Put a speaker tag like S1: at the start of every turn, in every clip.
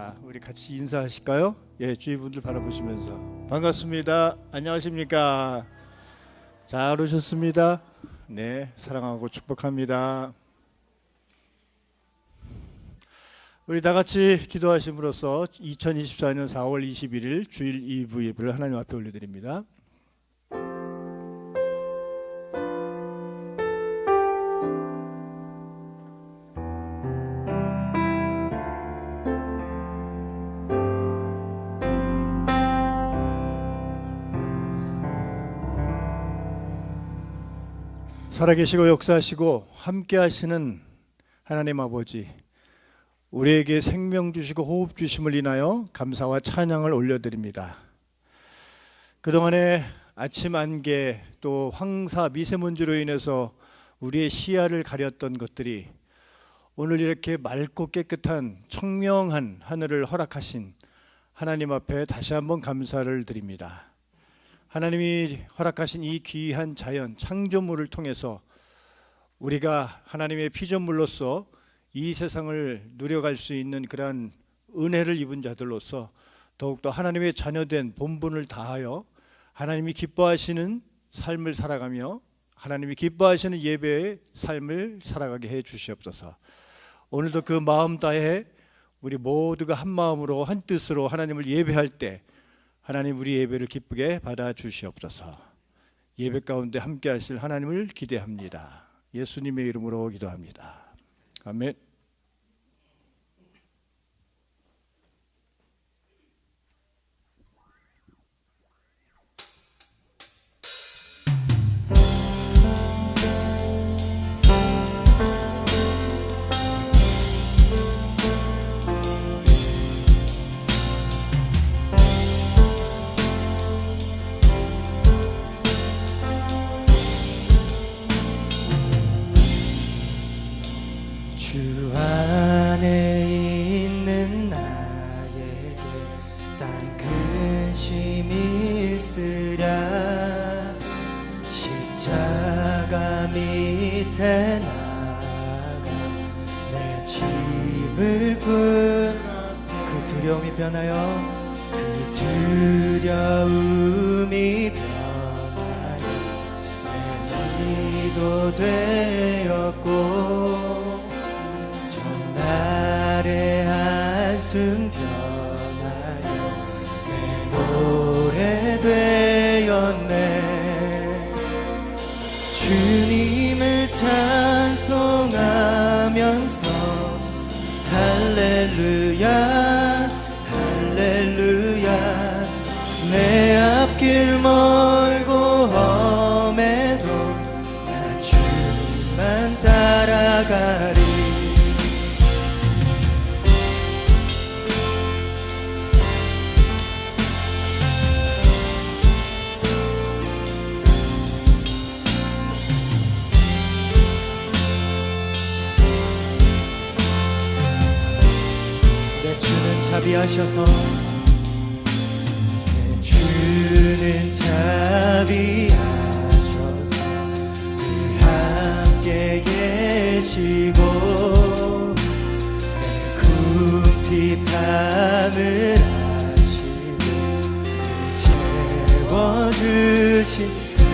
S1: 있습니다. 우리 같이 인사하실까요? 예, 주위 분들 바라보시면서 반갑습니다. 안녕하십니까? 잘 오셨습니다. 네, 사랑하고 축복합니다. 우리 다 같이 기도하심으로써 2024년 4월 21일 주일 2부 예배를 하나님 앞에 올려드립니다. 살아계시고 역사하시고 함께 하시는 하나님 아버지, 우리에게 생명 주시고 호흡 주심을 인하여 감사와 찬양을 올려드립니다. 그동안에 아침 안개 또 황사 미세먼지로 인해서 우리의 시야를 가렸던 것들이 오늘 이렇게 맑고 깨끗한 청명한 하늘을 허락하신 하나님 앞에 다시 한번 감사를 드립니다. 하나님이 허락하신 이 귀한 자연 창조물을 통해서 우리가 하나님의 피조물로서 이 세상을 누려갈 수 있는 그러한 은혜를 입은 자들로서 더욱더 하나님의 자녀된 본분을 다하여 하나님이 기뻐하시는 삶을 살아가며 하나님이 기뻐하시는 예배의 삶을 살아가게 해 주시옵소서. 오늘도 그 마음 다해 우리 모두가 한 마음으로 한 뜻으로 하나님을 예배할 때 하나님 우리 예배를 기쁘게 받아 주시옵소서. 예배 가운데 함께 하실 하나님을 기대합니다. 예수님의 이름으로 기도합니다. 아멘.
S2: 주 안에 있는 나에게 다른 근심이 있으랴. 십자가 밑에 나가 내 짐을 그 두려움이 변하여 그 두려움이 변하여 내 위도 되었고 날의 한숨 변하여 내 노래 되었네. 주님을 찬송하면서 할렐루야 할렐루야. 내 앞길 멀고 험해도 나 주님만 따라가리. 자비하셔서 내 주는 자비하셔서 늘 함께 계시고 내 궁핍함을 아시고 채워주신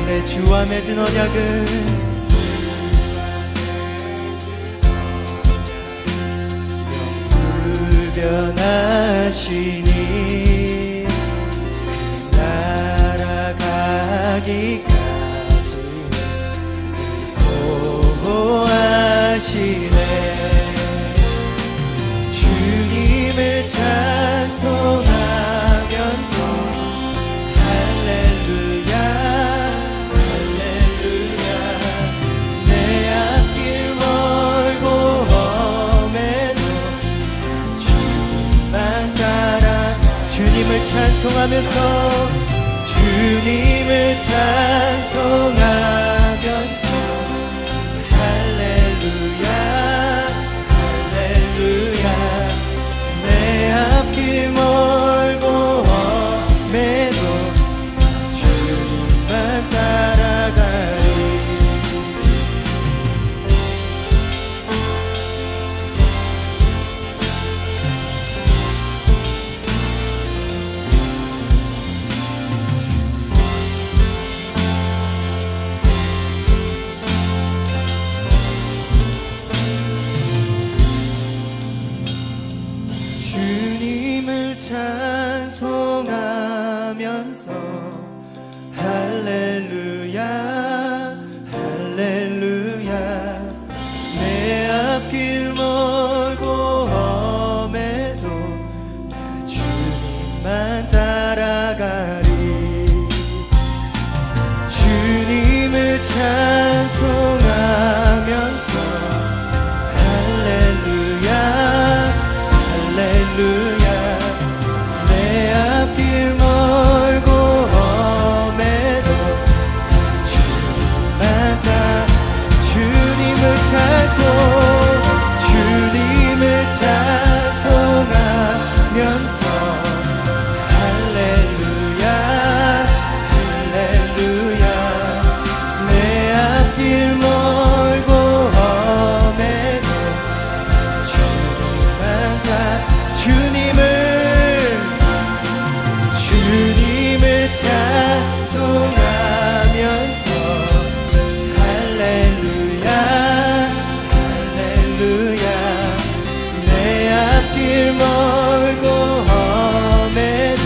S2: 내 주와 맺은 언약은 변하시니 날아가기까지 보호하시네. 주님을 찬송하면서 할렐루야 할렐루야. 내 앞길 멀고 험해도 주님을 찬송하면서 주님을 찬송하면서 할렐루야 할렐루야. 내 앞길 멀고 험해도 주님만 따라가리. 찬송하면서 할렐루야 할렐루야 내 앞길 멀고 험해도 나 주님만 따라가리 주님을 찬송하면서 할렐루야 할렐루야 내 앞길 멀고 험해도 주님만 주님을 찬송하면서 할렐루야 할렐루야 내 앞길 멀고 험해도 주님만 주님을 찬송하면서 할렐루야 할렐루야 내 앞길 멀고 험해도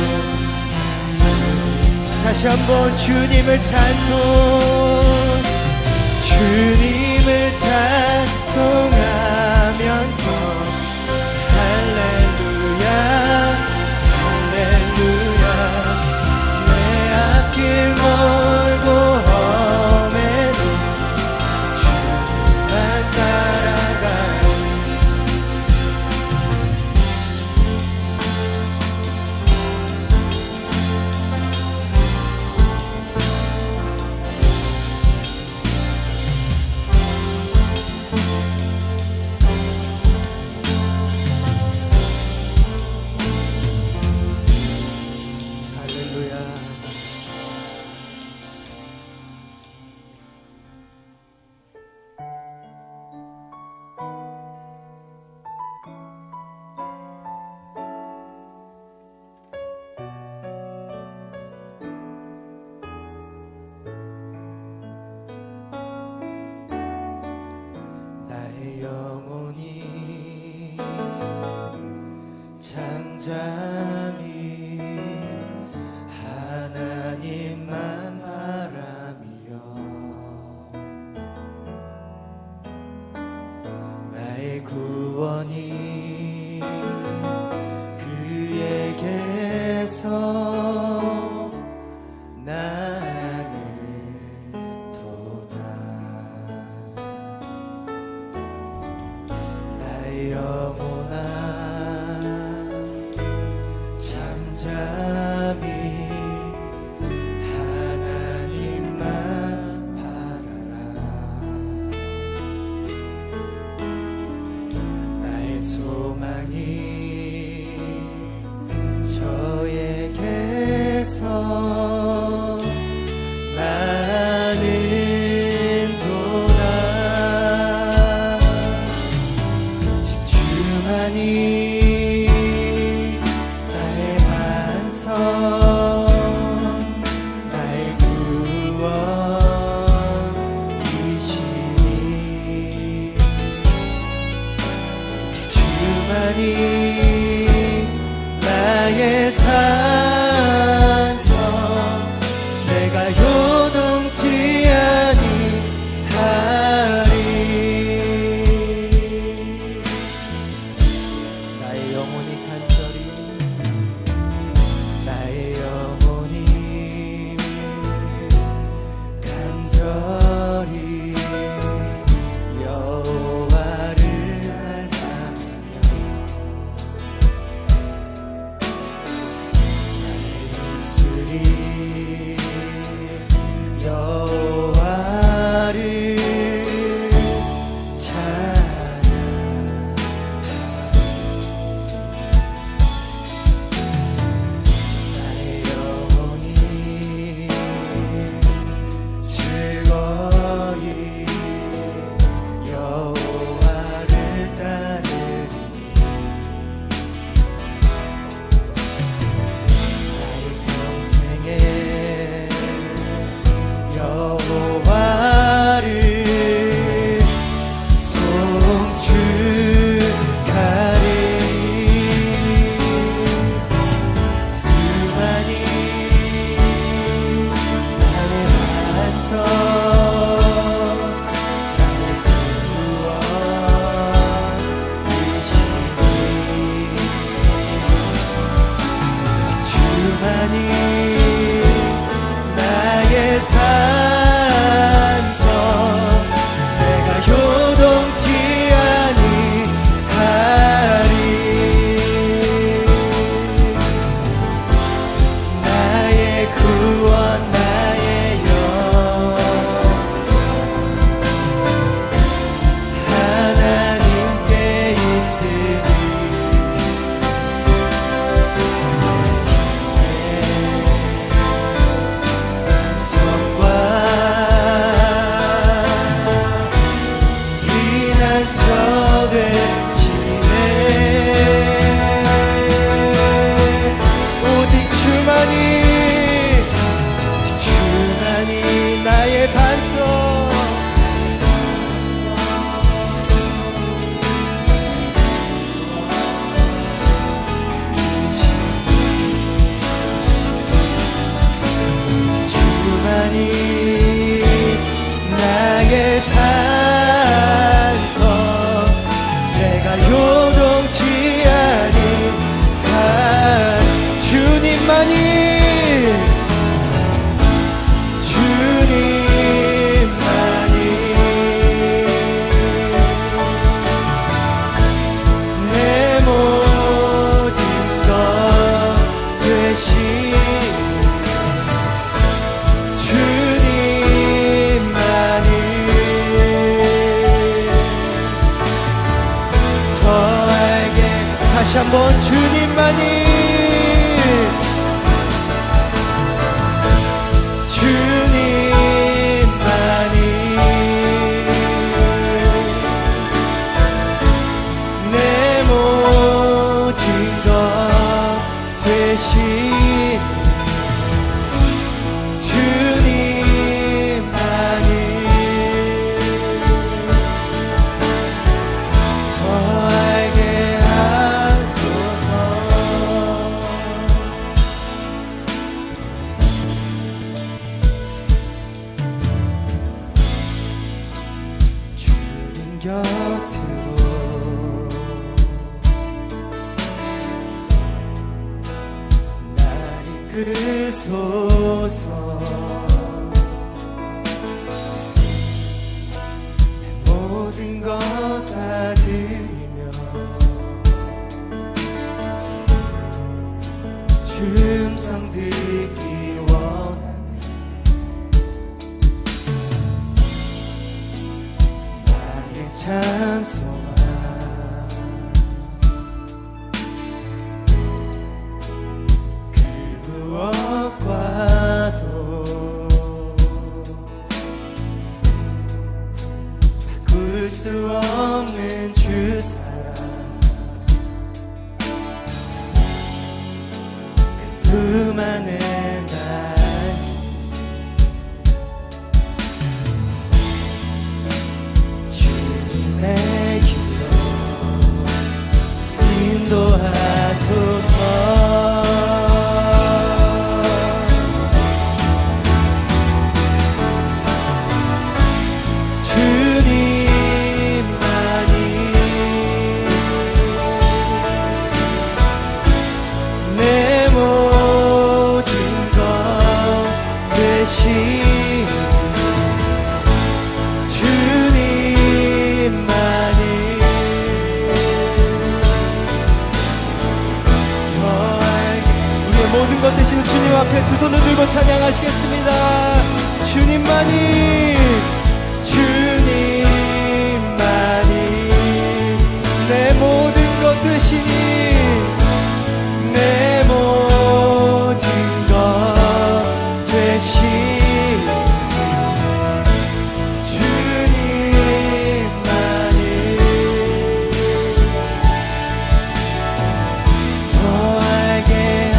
S2: 다시 한번 주님을 찬송하면서 할렐루야 할렐루야 내 앞길 멀고 험해도 주님만 따라가리 할렐루야 나의 영혼이 잠잠히 하나님만 바라며 나의 구원이 그에게서 나는 도다 나의 영혼아 잠잠히 하나님만 바라라 나의 소망이 저에게서 나는 도다 집중하니 나의 반성 나의 구원이시니 집중하니 나의 산성 내가 요동치 아니하리 나의 영혼이 간절히 나의 영혼이 간절히 여호와를 갈망하며 나의 입술이 여호와를 나의 영혼이 즐거이 여호와를 따르리 나의 평생에 구원 나의 영 하나님께 있으니 성과 비난처를 지내 오직 주만이 나의 반석 주만이 나의 산성 내가 요동치 아니한 주님만이 내 모든 것 되신 주님만이 더 알게 다시 한번 주님만이 내 모든 것 되신 주님만이 더 알게 하소서. 주님 곁으로 나를 이끌소서. 내 모든 것 다 드리며 주 음성 듣기 원하네. 나의 참소와 그 무엇과도 바꿀 수 없는 주 사랑 그 품 안에 날 주님의 길로 인도하소서. 내 모든 것 되신 주님만이 더 알게 우리의 모든 것 되시는 주님 앞에 두 손을 들고 찬양하시겠습니다. 주님만이 내 모든 것 되시니 내 모든 것 되신 주님만이 더 알게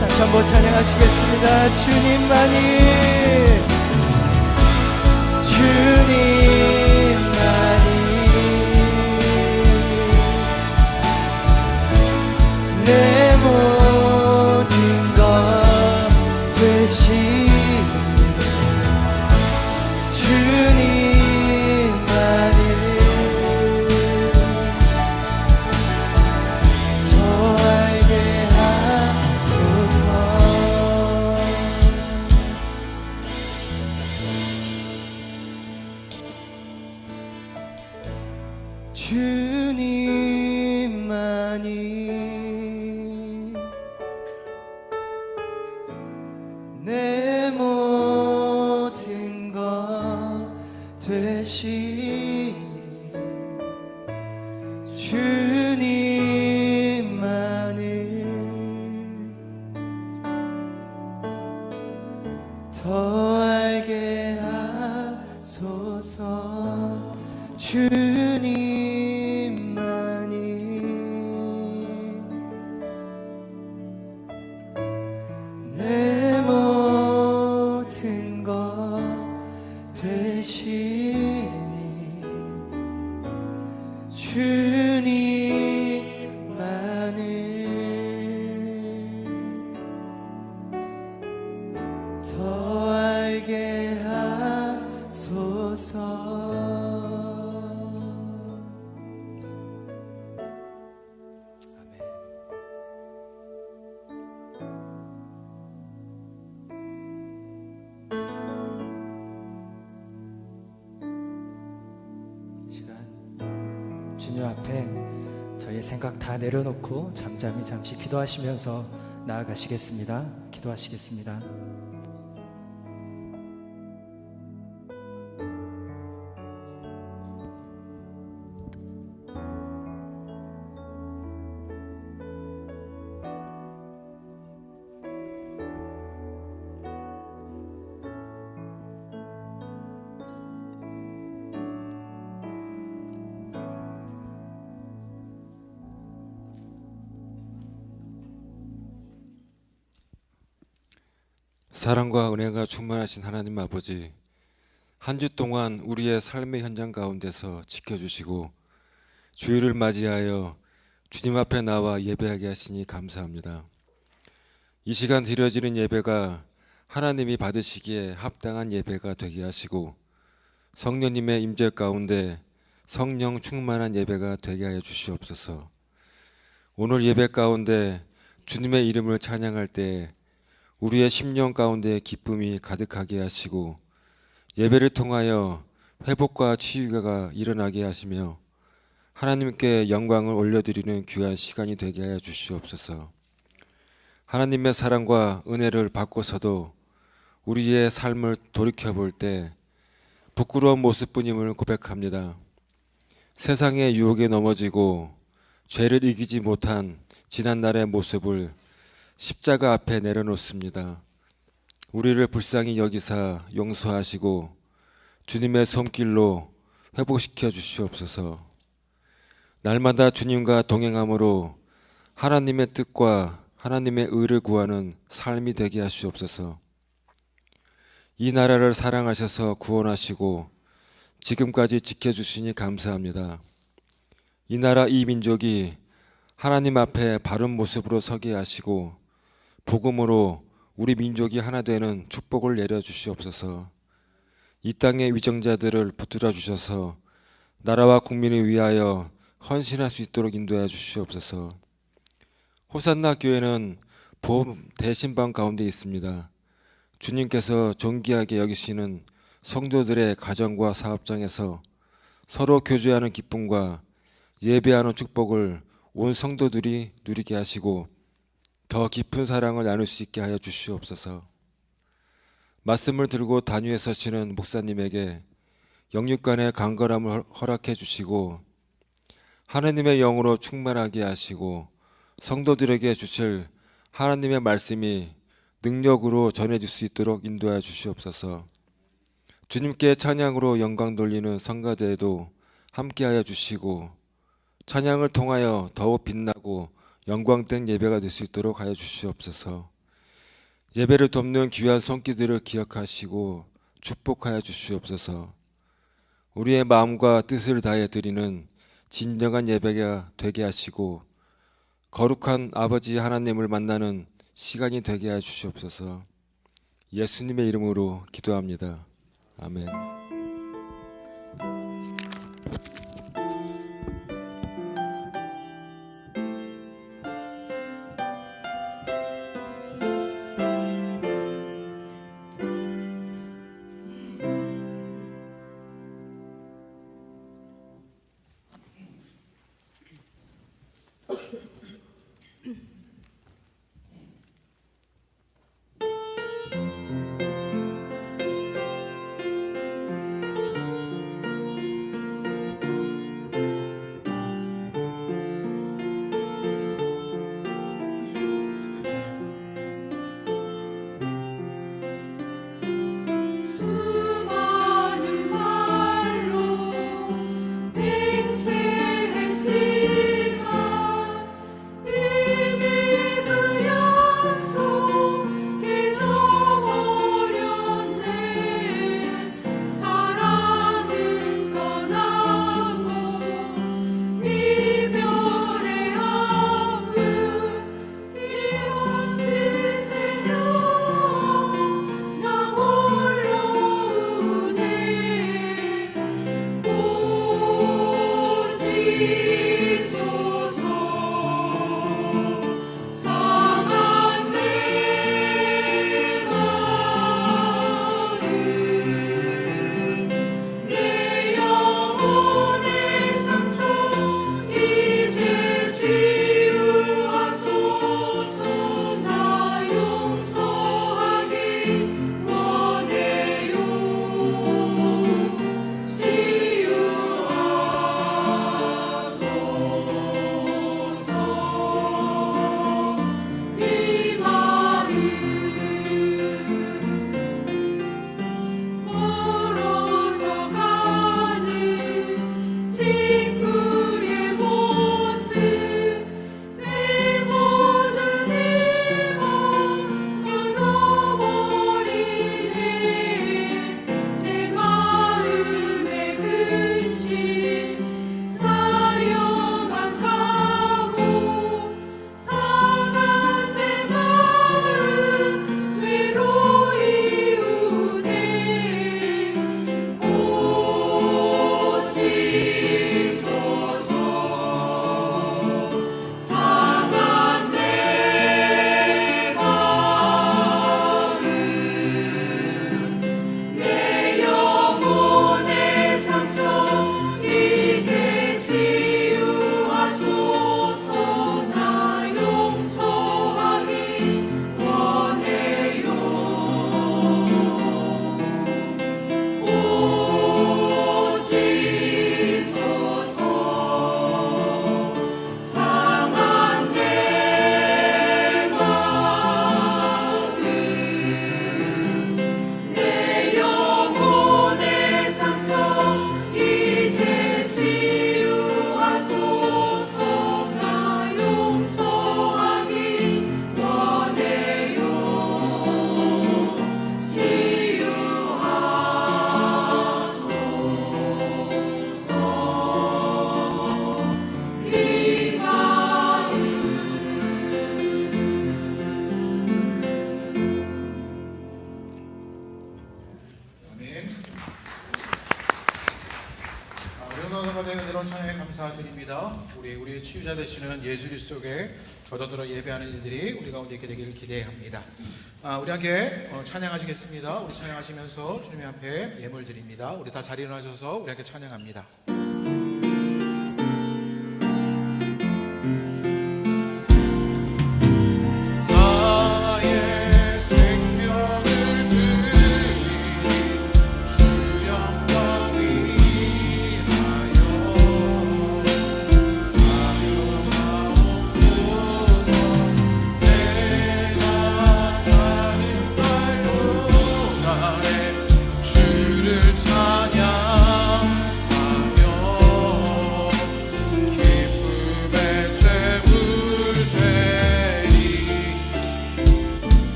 S2: 다시 한번 찬양하시겠습니다. 주님만이 내 모든 것 되신 주님만이 더 알게 하소서. 내 모든 것 되시니 주님만을 더 알게 하소서. 주님만이 내 모든 것 되시니 주님만을 더 알게 하소서. 주님 앞에 저희의 생각 다 내려놓고 잠시 기도하시면서 나아가시겠습니다. 기도하시겠습니다.
S3: 사랑과 은혜가 충만하신 하나님 아버지, 한 주 동안 우리의 삶의 현장 가운데서 지켜주시고 주일을 맞이하여 주님 앞에 나와 예배하게 하시니 감사합니다. 이 시간 드려지는 예배가 하나님이 받으시기에 합당한 예배가 되게 하시고 성령님의 임재 가운데 성령 충만한 예배가 되게 하여 주시옵소서. 오늘 예배 가운데 주님의 이름을 찬양할 때 우리의 심령 가운데 기쁨이 가득하게 하시고 예배를 통하여 회복과 치유가 일어나게 하시며 하나님께 영광을 올려드리는 귀한 시간이 되게 하여 주시옵소서. 하나님의 사랑과 은혜를 받고서도 우리의 삶을 돌이켜볼 때 부끄러운 모습뿐임을 고백합니다. 세상의 유혹에 넘어지고 죄를 이기지 못한 지난날의 모습을 십자가 앞에 내려놓습니다. 우리를 불쌍히 여기사 용서하시고 주님의 손길로 회복시켜 주시옵소서. 날마다 주님과 동행함으로 하나님의 뜻과 하나님의 의를 구하는 삶이 되게 하시옵소서. 이 나라를 사랑하셔서 구원하시고 지금까지 지켜주시니 감사합니다. 이 나라 이 민족이 하나님 앞에 바른 모습으로 서게 하시고 복음으로 우리 민족이 하나 되는 축복을 내려주시옵소서. 이 땅의 위정자들을 붙들어 주셔서 나라와 국민을 위하여 헌신할 수 있도록 인도해 주시옵소서. 호산나 교회는 보험 대신방 가운데 있습니다. 주님께서 존귀하게 여기시는 성도들의 가정과 사업장에서 서로 교제하는 기쁨과 예배하는 축복을 온 성도들이 누리게 하시고 더 깊은 사랑을 나눌 수 있게 하여 주시옵소서. 말씀을 들고 단위에 서시는 목사님에게 영육간의 강건함을 허락해 주시고 하나님의 영으로 충만하게 하시고 성도들에게 주실 하나님의 말씀이 능력으로 전해질 수 있도록 인도해 주시옵소서. 주님께 찬양으로 영광 돌리는 성가대에도 함께하여 주시고 찬양을 통하여 더욱 빛나고 영광된 예배가 될 수 있도록 하여 주시옵소서. 예배를 돕는 귀한 손길들을 기억하시고 축복하여 주시옵소서. 우리의 마음과 뜻을 다해 드리는 진정한 예배가 되게 하시고 거룩한 아버지 하나님을 만나는 시간이 되게 해 주시옵소서. 예수님의 이름으로 기도합니다. 아멘.
S4: 찬양에 감사드립니다. 우리의 치유자 되시는 예수 그리스도께 젖어들어 예배하는 일들이 우리 가운데 있게 되기를 기대합니다. 우리 함께 찬양하시겠습니다. 우리 찬양하시면서 주님 앞에 예물 드립니다. 우리 다 자리 일어나셔서 우리 함께 찬양합니다.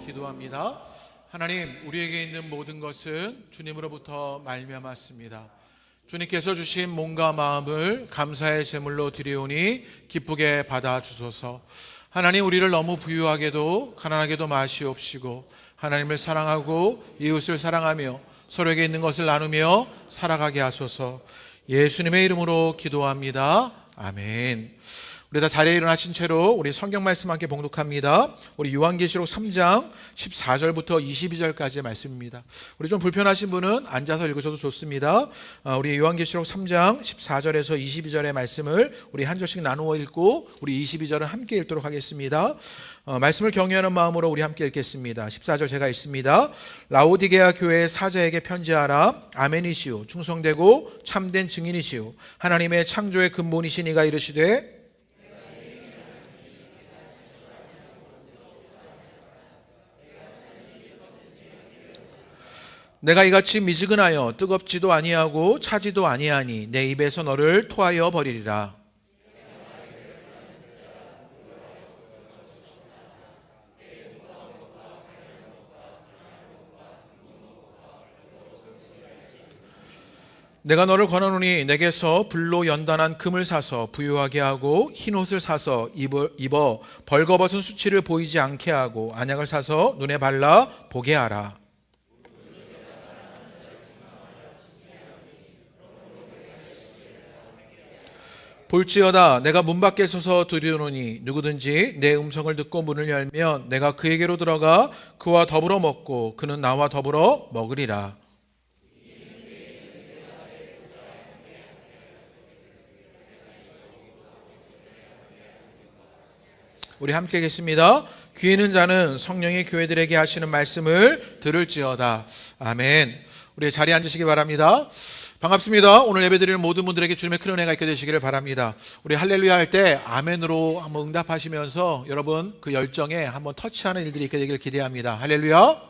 S4: 기도합니다. 하나님, 우리에게 있는 모든 것은 주님으로부터 말미암았습니다. 주님께서 주신 몸과 마음을 감사의 제물로 드리오니 기쁘게 받아 주소서. 하나님, 우리를 너무 부유하게도 가난하게도 마시옵시고 하나님을 사랑하고 이웃을 사랑하며 서로에게 있는 것을 나누며 살아가게 하소서. 예수님의 이름으로 기도합니다. 아멘. 우리 다 자리에 일어나신 채로 우리 성경 말씀 함께 봉독합니다. 우리 요한계시록 3장 14절부터 22절까지의 말씀입니다. 우리 좀 불편하신 분은 앉아서 읽으셔도 좋습니다. 우리 요한계시록 3장 14절에서 22절의 말씀을 우리 한 절씩 나누어 읽고 우리 22절은 함께 읽도록 하겠습니다. 말씀을 경외하는 마음으로 우리 함께 읽겠습니다. 14절 제가 읽습니다. 라오디게아 교회의 사자에게 편지하라. 아멘이시오. 충성되고 참된 증인이시오. 하나님의 창조의 근본이신 이가 이르시되 내가 이같이 미지근하여 뜨겁지도 아니하고 차지도 아니하니 내 입에서 너를 토하여 버리리라. 내가 너를 권하노니 내게서 불로 연단한 금을 사서 부유하게 하고 흰 옷을 사서 입어 벌거벗은 수치를 보이지 않게 하고 안약을 사서 눈에 발라 보게 하라. 볼지어다 내가 문 밖에 서서 두드리노니 누구든지 내 음성을 듣고 문을 열면 내가 그에게로 들어가 그와 더불어 먹고 그는 나와 더불어 먹으리라. 우리 함께 계십니다. 귀 있는 자는 성령이 교회들에게 하시는 말씀을 들을지어다. 아멘. 우리 자리에 앉으시기 바랍니다. 반갑습니다. 오늘 예배드리는 모든 분들에게 주님의 큰 은혜가 있게 되시기를 바랍니다. 우리 할렐루야 할 때 아멘으로 한번 응답하시면서 여러분 그 열정에 한번 터치하는 일들이 있게 되기를 기대합니다. 할렐루야.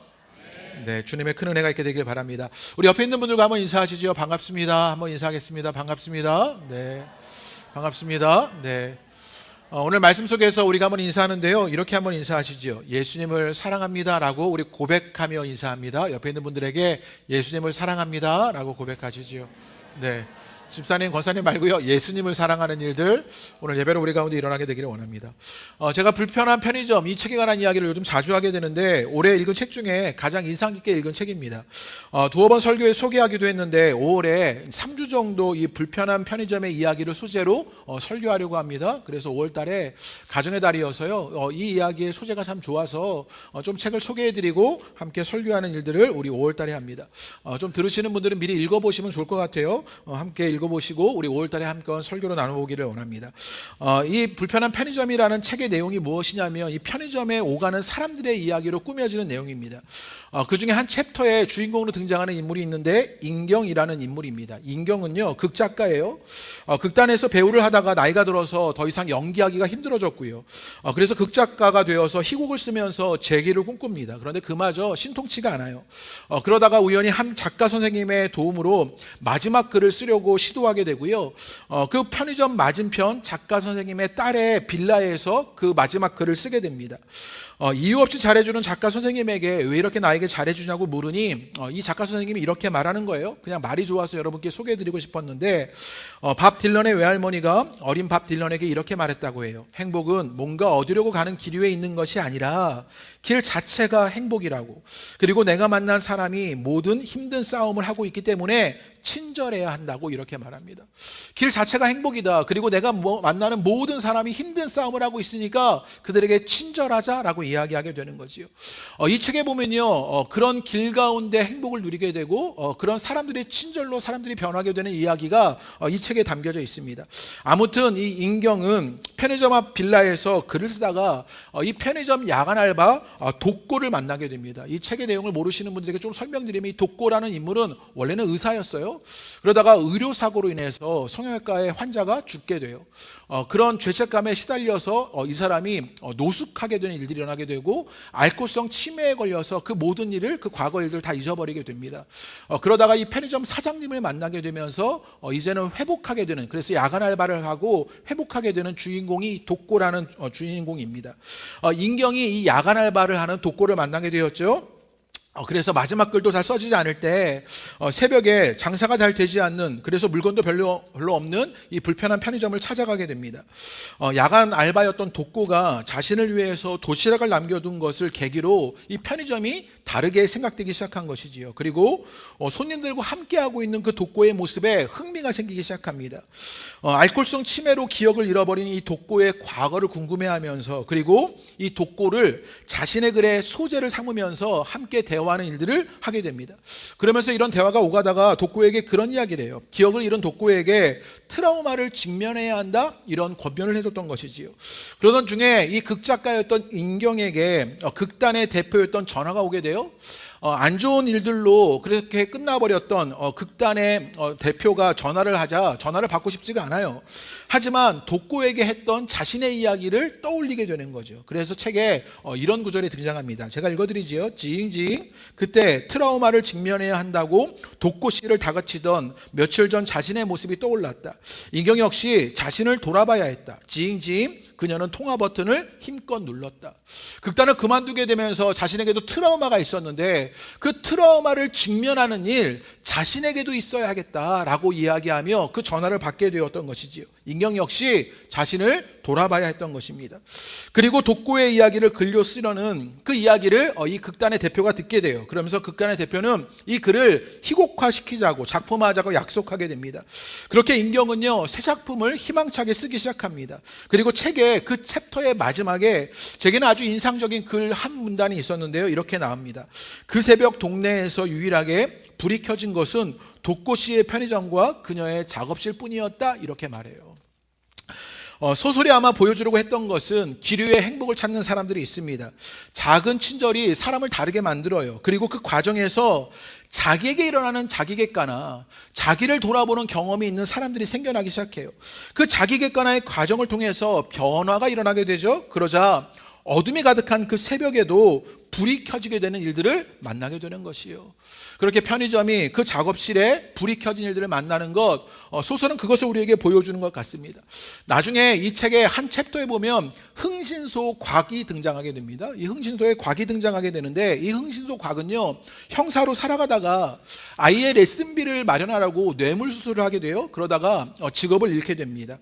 S4: 네, 주님의 큰 은혜가 있게 되길 바랍니다. 우리 옆에 있는 분들과 한번 인사하시죠. 반갑습니다. 한번 인사하겠습니다. 반갑습니다. 네, 반갑습니다. 네. 오늘 말씀 속에서 우리가 한번 인사하는데요. 이렇게 한번 인사하시죠. 예수님을 사랑합니다 라고 우리 고백하며 인사합니다. 옆에 있는 분들에게 예수님을 사랑합니다 라고 고백하시죠. 네. 집사님, 권사님 말고요. 예수님을 사랑하는 일들 오늘 예배로 우리 가운데 일어나게 되기를 원합니다. 제가 불편한 편의점 이 책에 관한 이야기를 요즘 자주 하게 되는데 올해 읽은 책 중에 가장 인상 깊게 읽은 책입니다. 두어 번 설교에 소개하기도 했는데 5월에 3주 정도 이 불편한 편의점의 이야기를 소재로 설교하려고 합니다. 그래서 5월 달에 가정의 달이어서요. 이 이야기의 소재가 참 좋아서 좀 책을 소개해드리고 함께 설교하는 일들을 우리 5월 달에 합니다. 좀 들으시는 분들은 미리 읽어보시면 좋을 것 같아요. 함께 읽어보시고 우리 5월 달에 함께 설교로 나눠보기를 원합니다. 이 불편한 편의점이라는 책의 내용이 무엇이냐면 이 편의점에 오가는 사람들의 이야기로 꾸며지는 내용입니다. 그 중에 한 챕터에 주인공으로 등장하는 인물이 있는데 인경이라는 인물입니다. 인경은요 극작가예요. 극단에서 배우를 하다가 나이가 들어서 더 이상 연기하기가 힘들어졌고요. 그래서 극작가가 되어서 희곡을 쓰면서 재기를 꿈꿉니다. 그런데 그마저 신통치가 않아요. 그러다가 우연히 한 작가 선생님의 도움으로 마지막 글을 쓰려고 시도하게 되고요. 그 편의점 맞은편 작가 선생님의 딸의 빌라에서 그 마지막 글을 쓰게 됩니다. 이유 없이 잘해주는 작가 선생님에게 왜 이렇게 나에게 잘해주냐고 물으니 이 작가 선생님이 이렇게 말하는 거예요. 그냥 말이 좋아서 여러분께 소개해드리고 싶었는데 밥 딜런의 외할머니가 어린 밥 딜런에게 이렇게 말했다고 해요. 행복은 뭔가 얻으려고 가는 길 위에 있는 것이 아니라 길 자체가 행복이라고. 그리고 내가 만난 사람이 모든 힘든 싸움을 하고 있기 때문에 친절해야 한다고 이렇게 말합니다. 길 자체가 행복이다. 그리고 내가 만나는 모든 사람이 힘든 싸움을 하고 있으니까 그들에게 친절하자라고 이야기하게 되는 거지요. 이 책에 보면요, 그런 길 가운데 행복을 누리게 되고 그런 사람들의 친절로 사람들이 변하게 되는 이야기가 이 책에 담겨져 있습니다. 아무튼 이 인경은 편의점 앞 빌라에서 글을 쓰다가 이 편의점 야간 알바 독고를 만나게 됩니다. 이 책의 내용을 모르시는 분들에게 좀 설명드리면 이 독고라는 인물은 원래는 의사였어요. 그러다가 의료사고로 인해서 성형외과의 환자가 죽게 돼요. 그런 죄책감에 시달려서 이 사람이 노숙하게 되는 일들이 일어나게 되고 알코올성 치매에 걸려서 그 모든 일을 그 과거 일들을 다 잊어버리게 됩니다. 그러다가 이 편의점 사장님을 만나게 되면서 이제는 회복하게 되는, 그래서 야간 알바를 하고 회복하게 되는 주인공이 독고라는 주인공입니다. 인경이 이 야간 알바를 하는 독고를 만나게 되었죠. 그래서 마지막 글도 잘 써지지 않을 때 새벽에 장사가 잘 되지 않는, 그래서 물건도 별로 없는 이 불편한 편의점을 찾아가게 됩니다. 야간 알바였던 독고가 자신을 위해서 도시락을 남겨둔 것을 계기로 이 편의점이 다르게 생각되기 시작한 것이지요. 그리고 손님들과 함께하고 있는 그 독고의 모습에 흥미가 생기기 시작합니다. 알코올성 치매로 기억을 잃어버린 이 독고의 과거를 궁금해하면서, 그리고 이 독고를 자신의 글의 소재를 삼으면서 함께 대화하는 일들을 하게 됩니다. 그러면서 이런 대화가 오가다가 독고에게 그런 이야기를 해요. 기억을 잃은 독고에게 트라우마를 직면해야 한다, 이런 권면을 해줬던 것이지요. 그러던 중에 이 극작가였던 인경에게 극단의 대표였던 전화가 오게 돼요. 안 좋은 일들로 그렇게 끝나버렸던 극단의 대표가 전화를 하자 전화를 받고 싶지가 않아요. 하지만 독고에게 했던 자신의 이야기를 떠올리게 되는 거죠. 그래서 책에 이런 구절이 등장합니다. 제가 읽어드리지요. 지잉지잉, 그때 트라우마를 직면해야 한다고 독고 씨를 다그치던 며칠 전 자신의 모습이 떠올랐다. 인경 역시 자신을 돌아봐야 했다. 지잉지잉, 그녀는 통화 버튼을 힘껏 눌렀다. 극단을 그만두게 되면서 자신에게도 트라우마가 있었는데 그 트라우마를 직면하는 일 자신에게도 있어야 하겠다라고 이야기하며 그 전화를 받게 되었던 것이지요. 인경 역시 자신을 돌아봐야 했던 것입니다. 그리고 독고의 이야기를 글로 쓰려는 그 이야기를 이 극단의 대표가 듣게 돼요. 그러면서 극단의 대표는 이 글을 희곡화시키자고 작품화하자고 약속하게 됩니다. 그렇게 인경은요 새 작품을 희망차게 쓰기 시작합니다. 그리고 책의 그 챕터의 마지막에 제게는 아주 인상적인 글 한 문단이 있었는데요. 이렇게 나옵니다. 그 새벽 동네에서 유일하게 불이 켜진 것은 독고 씨의 편의점과 그녀의 작업실 뿐이었다. 이렇게 말해요. 소설이 아마 보여주려고 했던 것은 기류의 행복을 찾는 사람들이 있습니다. 작은 친절이 사람을 다르게 만들어요. 그리고 그 과정에서 자기에게 일어나는 자기 객관화, 자기를 돌아보는 경험이 있는 사람들이 생겨나기 시작해요. 그 자기 객관화의 과정을 통해서 변화가 일어나게 되죠. 그러자 어둠이 가득한 그 새벽에도 불이 켜지게 되는 일들을 만나게 되는 것이요. 그렇게 편의점이 그 작업실에 불이 켜진 일들을 만나는 것, 소설은 그것을 우리에게 보여주는 것 같습니다. 나중에 이 책의 한 챕터에 보면 흥신소 곽이 등장하게 됩니다. 이 흥신소에 곽이 등장하게 되는데 이 흥신소 곽은요 형사로 살아가다가 아이의 레슨비를 마련하라고 뇌물수술을 하게 돼요. 그러다가 직업을 잃게 됩니다.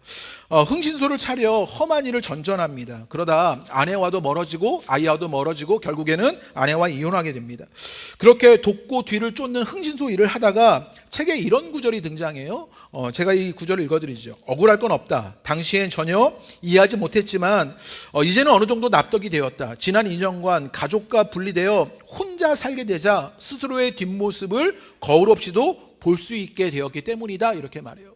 S4: 흥신소를 차려 험한 일을 전전합니다. 그러다 아내와도 멀어지고 아이와도 멀어지고 결국에는 아내와 이혼하게 됩니다. 그렇게 돕고 뒤를 쫓는 흥신소 일을 하다가 책에 이런 구절이 등장해요. 제가 이 구절을 읽어드리죠. 억울할 건 없다. 당시엔 전혀 이해하지 못했지만 이제는 어느 정도 납득이 되었다. 지난 2년간 가족과 분리되어 혼자 살게 되자 스스로의 뒷모습을 거울 없이도 볼 수 있게 되었기 때문이다. 이렇게 말해요.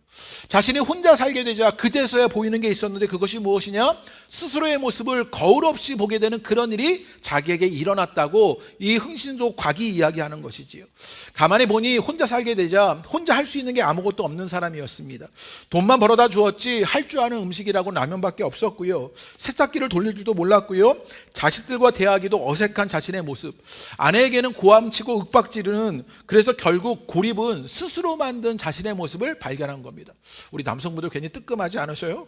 S4: 자신이 혼자 살게 되자 그제서야 보이는 게 있었는데 그것이 무엇이냐? 스스로의 모습을 거울 없이 보게 되는 그런 일이 자기에게 일어났다고 이 흥신소 곽이 이야기하는 것이지요. 가만히 보니 혼자 살게 되자 혼자 할 수 있는 게 아무것도 없는 사람이었습니다. 돈만 벌어다 주었지 할 줄 아는 음식이라고 라면밖에 없었고요. 세탁기를 돌릴 줄도 몰랐고요. 자식들과 대하기도 어색한 자신의 모습. 아내에게는 고함치고 윽박지르는, 그래서 결국 고립은 스스로 만든 자신의 모습을 발견한 겁니다. 우리 남성분들 괜히 뜨끔하지 않으셔요?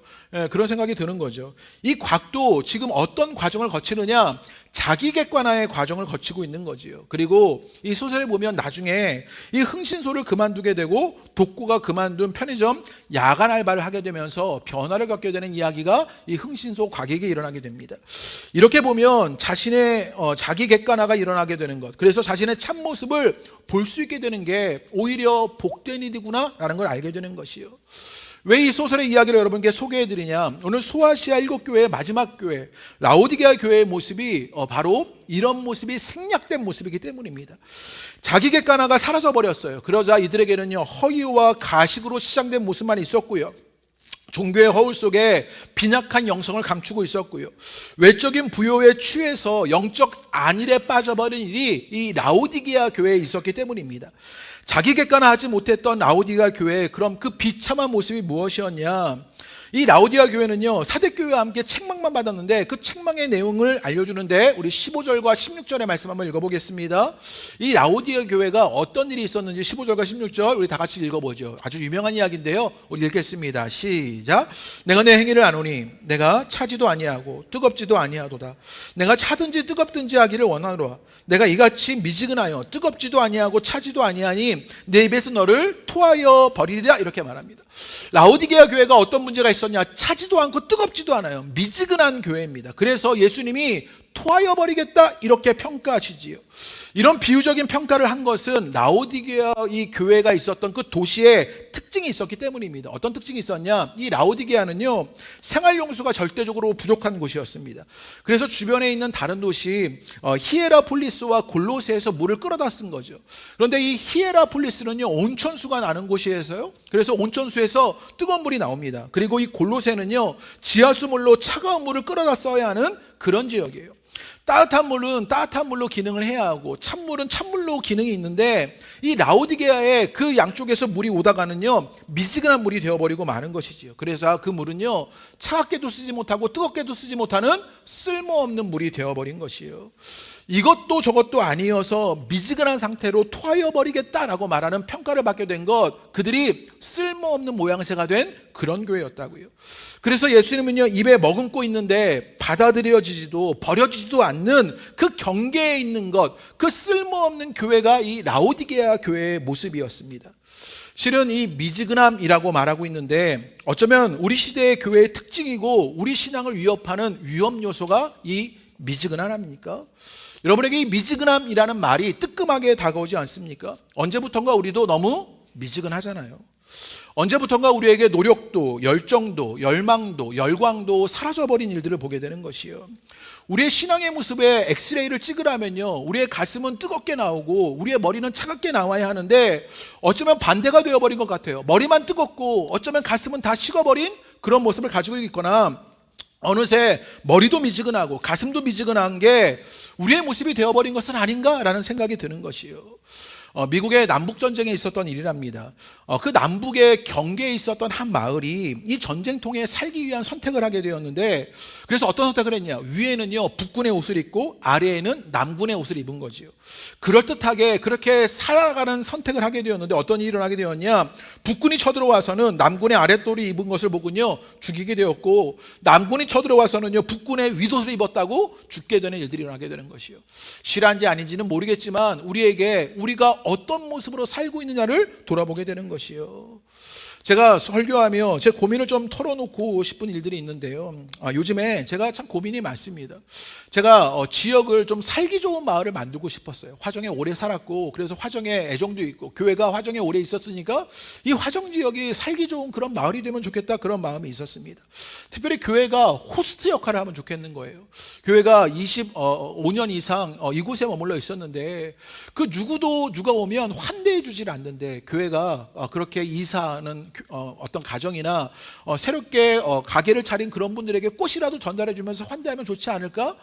S4: 그런 생각이 드는 거죠. 이 곽도 지금 어떤 과정을 거치느냐? 자기 객관화의 과정을 거치고 있는 거지요. 그리고 이 소설에 보면 나중에 이 흥신소를 그만두게 되고 독고가 그만둔 편의점 야간 알바를 하게 되면서 변화를 겪게 되는 이야기가 이 흥신소 곽에게 일어나게 됩니다. 이렇게 보면 자신의 자기 객관화가 일어나게 되는 것, 그래서 자신의 참모습을 볼 수 있게 되는 게 오히려 복된 일이구나 라는 걸 알게 되는 것이요. 왜 이 소설의 이야기를 여러분께 소개해드리냐? 오늘 소아시아 7교회의 마지막 교회 라오디게아 교회의 모습이 바로 이런 모습이 생략된 모습이기 때문입니다. 자기 객관화가 사라져버렸어요. 그러자 이들에게는요 허위와 가식으로 시장된 모습만 있었고요, 종교의 허울 속에 빈약한 영성을 감추고 있었고요, 외적인 부요에 취해서 영적 안일에 빠져버린 일이 이 라오디게아 교회에 있었기 때문입니다. 자기 객관화하지 못했던 라오디게아 교회, 그럼 그 비참한 모습이 무엇이었냐? 이 라오디게아 교회는요 사대교회와 함께 책망만 받았는데 그 책망의 내용을 알려주는데 우리 15절과 16절의 말씀 한번 읽어보겠습니다. 이 라오디게아 교회가 어떤 일이 있었는지 15절과 16절 우리 다 같이 읽어보죠. 아주 유명한 이야기인데요, 우리 읽겠습니다. 시작. 내가 내 행위를 아노니 내가 차지도 아니하고 뜨겁지도 아니하도다. 내가 차든지 뜨겁든지 하기를 원하노라. 내가 이같이 미지근하여 뜨겁지도 아니하고 차지도 아니하니 내 입에서 너를 토하여 버리리라. 이렇게 말합니다. 라오디게아 교회가 어떤 문제가 있었냐? 차지도 않고 뜨겁지도 않아요. 미지근한 교회입니다. 그래서 예수님이 토하여 버리겠다 이렇게 평가하시지요. 이런 비유적인 평가를 한 것은 라오디게아 이 교회가 있었던 그 도시의 특징이 있었기 때문입니다. 어떤 특징이 있었냐? 이 라오디게아는요 생활용수가 절대적으로 부족한 곳이었습니다. 그래서 주변에 있는 다른 도시 히에라폴리스와 골로새에서 물을 끌어다 쓴 거죠. 그런데 이 히에라폴리스는요 온천수가 나는 곳이어서요, 그래서 온천수에서 뜨거운 물이 나옵니다. 그리고 이 골로새는요 지하수물로 차가운 물을 끌어다 써야 하는 그런 지역이에요. 따뜻한 물은 따뜻한 물로 기능을 해야 하고 찬물은 찬물로 기능이 있는데 이 라오디게아의 그 양쪽에서 물이 오다가는요 미지근한 물이 되어버리고 마는 것이지요. 그래서 그 물은요 차갑게도 쓰지 못하고 뜨겁게도 쓰지 못하는 쓸모없는 물이 되어버린 것이에요. 이것도 저것도 아니어서 미지근한 상태로 토하여 버리겠다라고 말하는 평가를 받게 된 것, 그들이 쓸모없는 모양새가 된 그런 교회였다고요. 그래서 예수님은요 입에 머금고 있는데 받아들여지지도 버려지지도 않는 그 경계에 있는 것, 그 쓸모없는 교회가 이 라오디게아 교회의 모습이었습니다. 실은 이 미지근함이라고 말하고 있는데 어쩌면 우리 시대의 교회의 특징이고 우리 신앙을 위협하는 위험 요소가 이 미지근함 아닙니까? 여러분에게 이 미지근함이라는 말이 뜨끔하게 다가오지 않습니까? 언제부턴가 우리도 너무 미지근하잖아요. 언제부턴가 우리에게 노력도, 열정도, 열망도, 열광도 사라져버린 일들을 보게 되는 것이요. 우리의 신앙의 모습에 엑스레이를 찍으라면요, 우리의 가슴은 뜨겁게 나오고 우리의 머리는 차갑게 나와야 하는데 어쩌면 반대가 되어버린 것 같아요. 머리만 뜨겁고 어쩌면 가슴은 다 식어버린 그런 모습을 가지고 있거나 어느새 머리도 미지근하고 가슴도 미지근한 게 우리의 모습이 되어버린 것은 아닌가라는 생각이 드는 것이요. 미국의 남북전쟁에 있었던 일이랍니다. 그 남북의 경계에 있었던 한 마을이 이 전쟁통에 살기 위한 선택을 하게 되었는데, 그래서 어떤 선택을 했냐, 위에는요 북군의 옷을 입고 아래에는 남군의 옷을 입은 거지요. 그럴듯하게 그렇게 살아가는 선택을 하게 되었는데 어떤 일이 일어나게 되었냐, 북군이 쳐들어와서는 남군의 아랫돌이 입은 것을 보고요 죽이게 되었고, 남군이 쳐들어와서는요 북군의 윗옷을 입었다고 죽게 되는 일들이 일어나게 되는 것이요. 실한지 아닌지는 모르겠지만 우리에게 우리가 어떤 모습으로 살고 있느냐를 돌아보게 되는 것이요. 제가 설교하며 제 고민을 좀 털어놓고 싶은 일들이 있는데요. 요즘에 제가 참 고민이 많습니다. 제가 지역을 좀 살기 좋은 마을을 만들고 싶었어요. 화정에 오래 살았고 그래서 화정에 애정도 있고 교회가 화정에 오래 있었으니까 이 화정 지역이 살기 좋은 그런 마을이 되면 좋겠다, 그런 마음이 있었습니다. 특별히 교회가 호스트 역할을 하면 좋겠는 거예요. 교회가 25년 이상 이곳에 머물러 있었는데 그 누가 오면 환대해 주질 않는데 교회가 그렇게 이사하는 어떤 가정이나 새롭게 가게를 차린 그런 분들에게 꽃이라도 전달해 주면서 환대하면 좋지 않을까?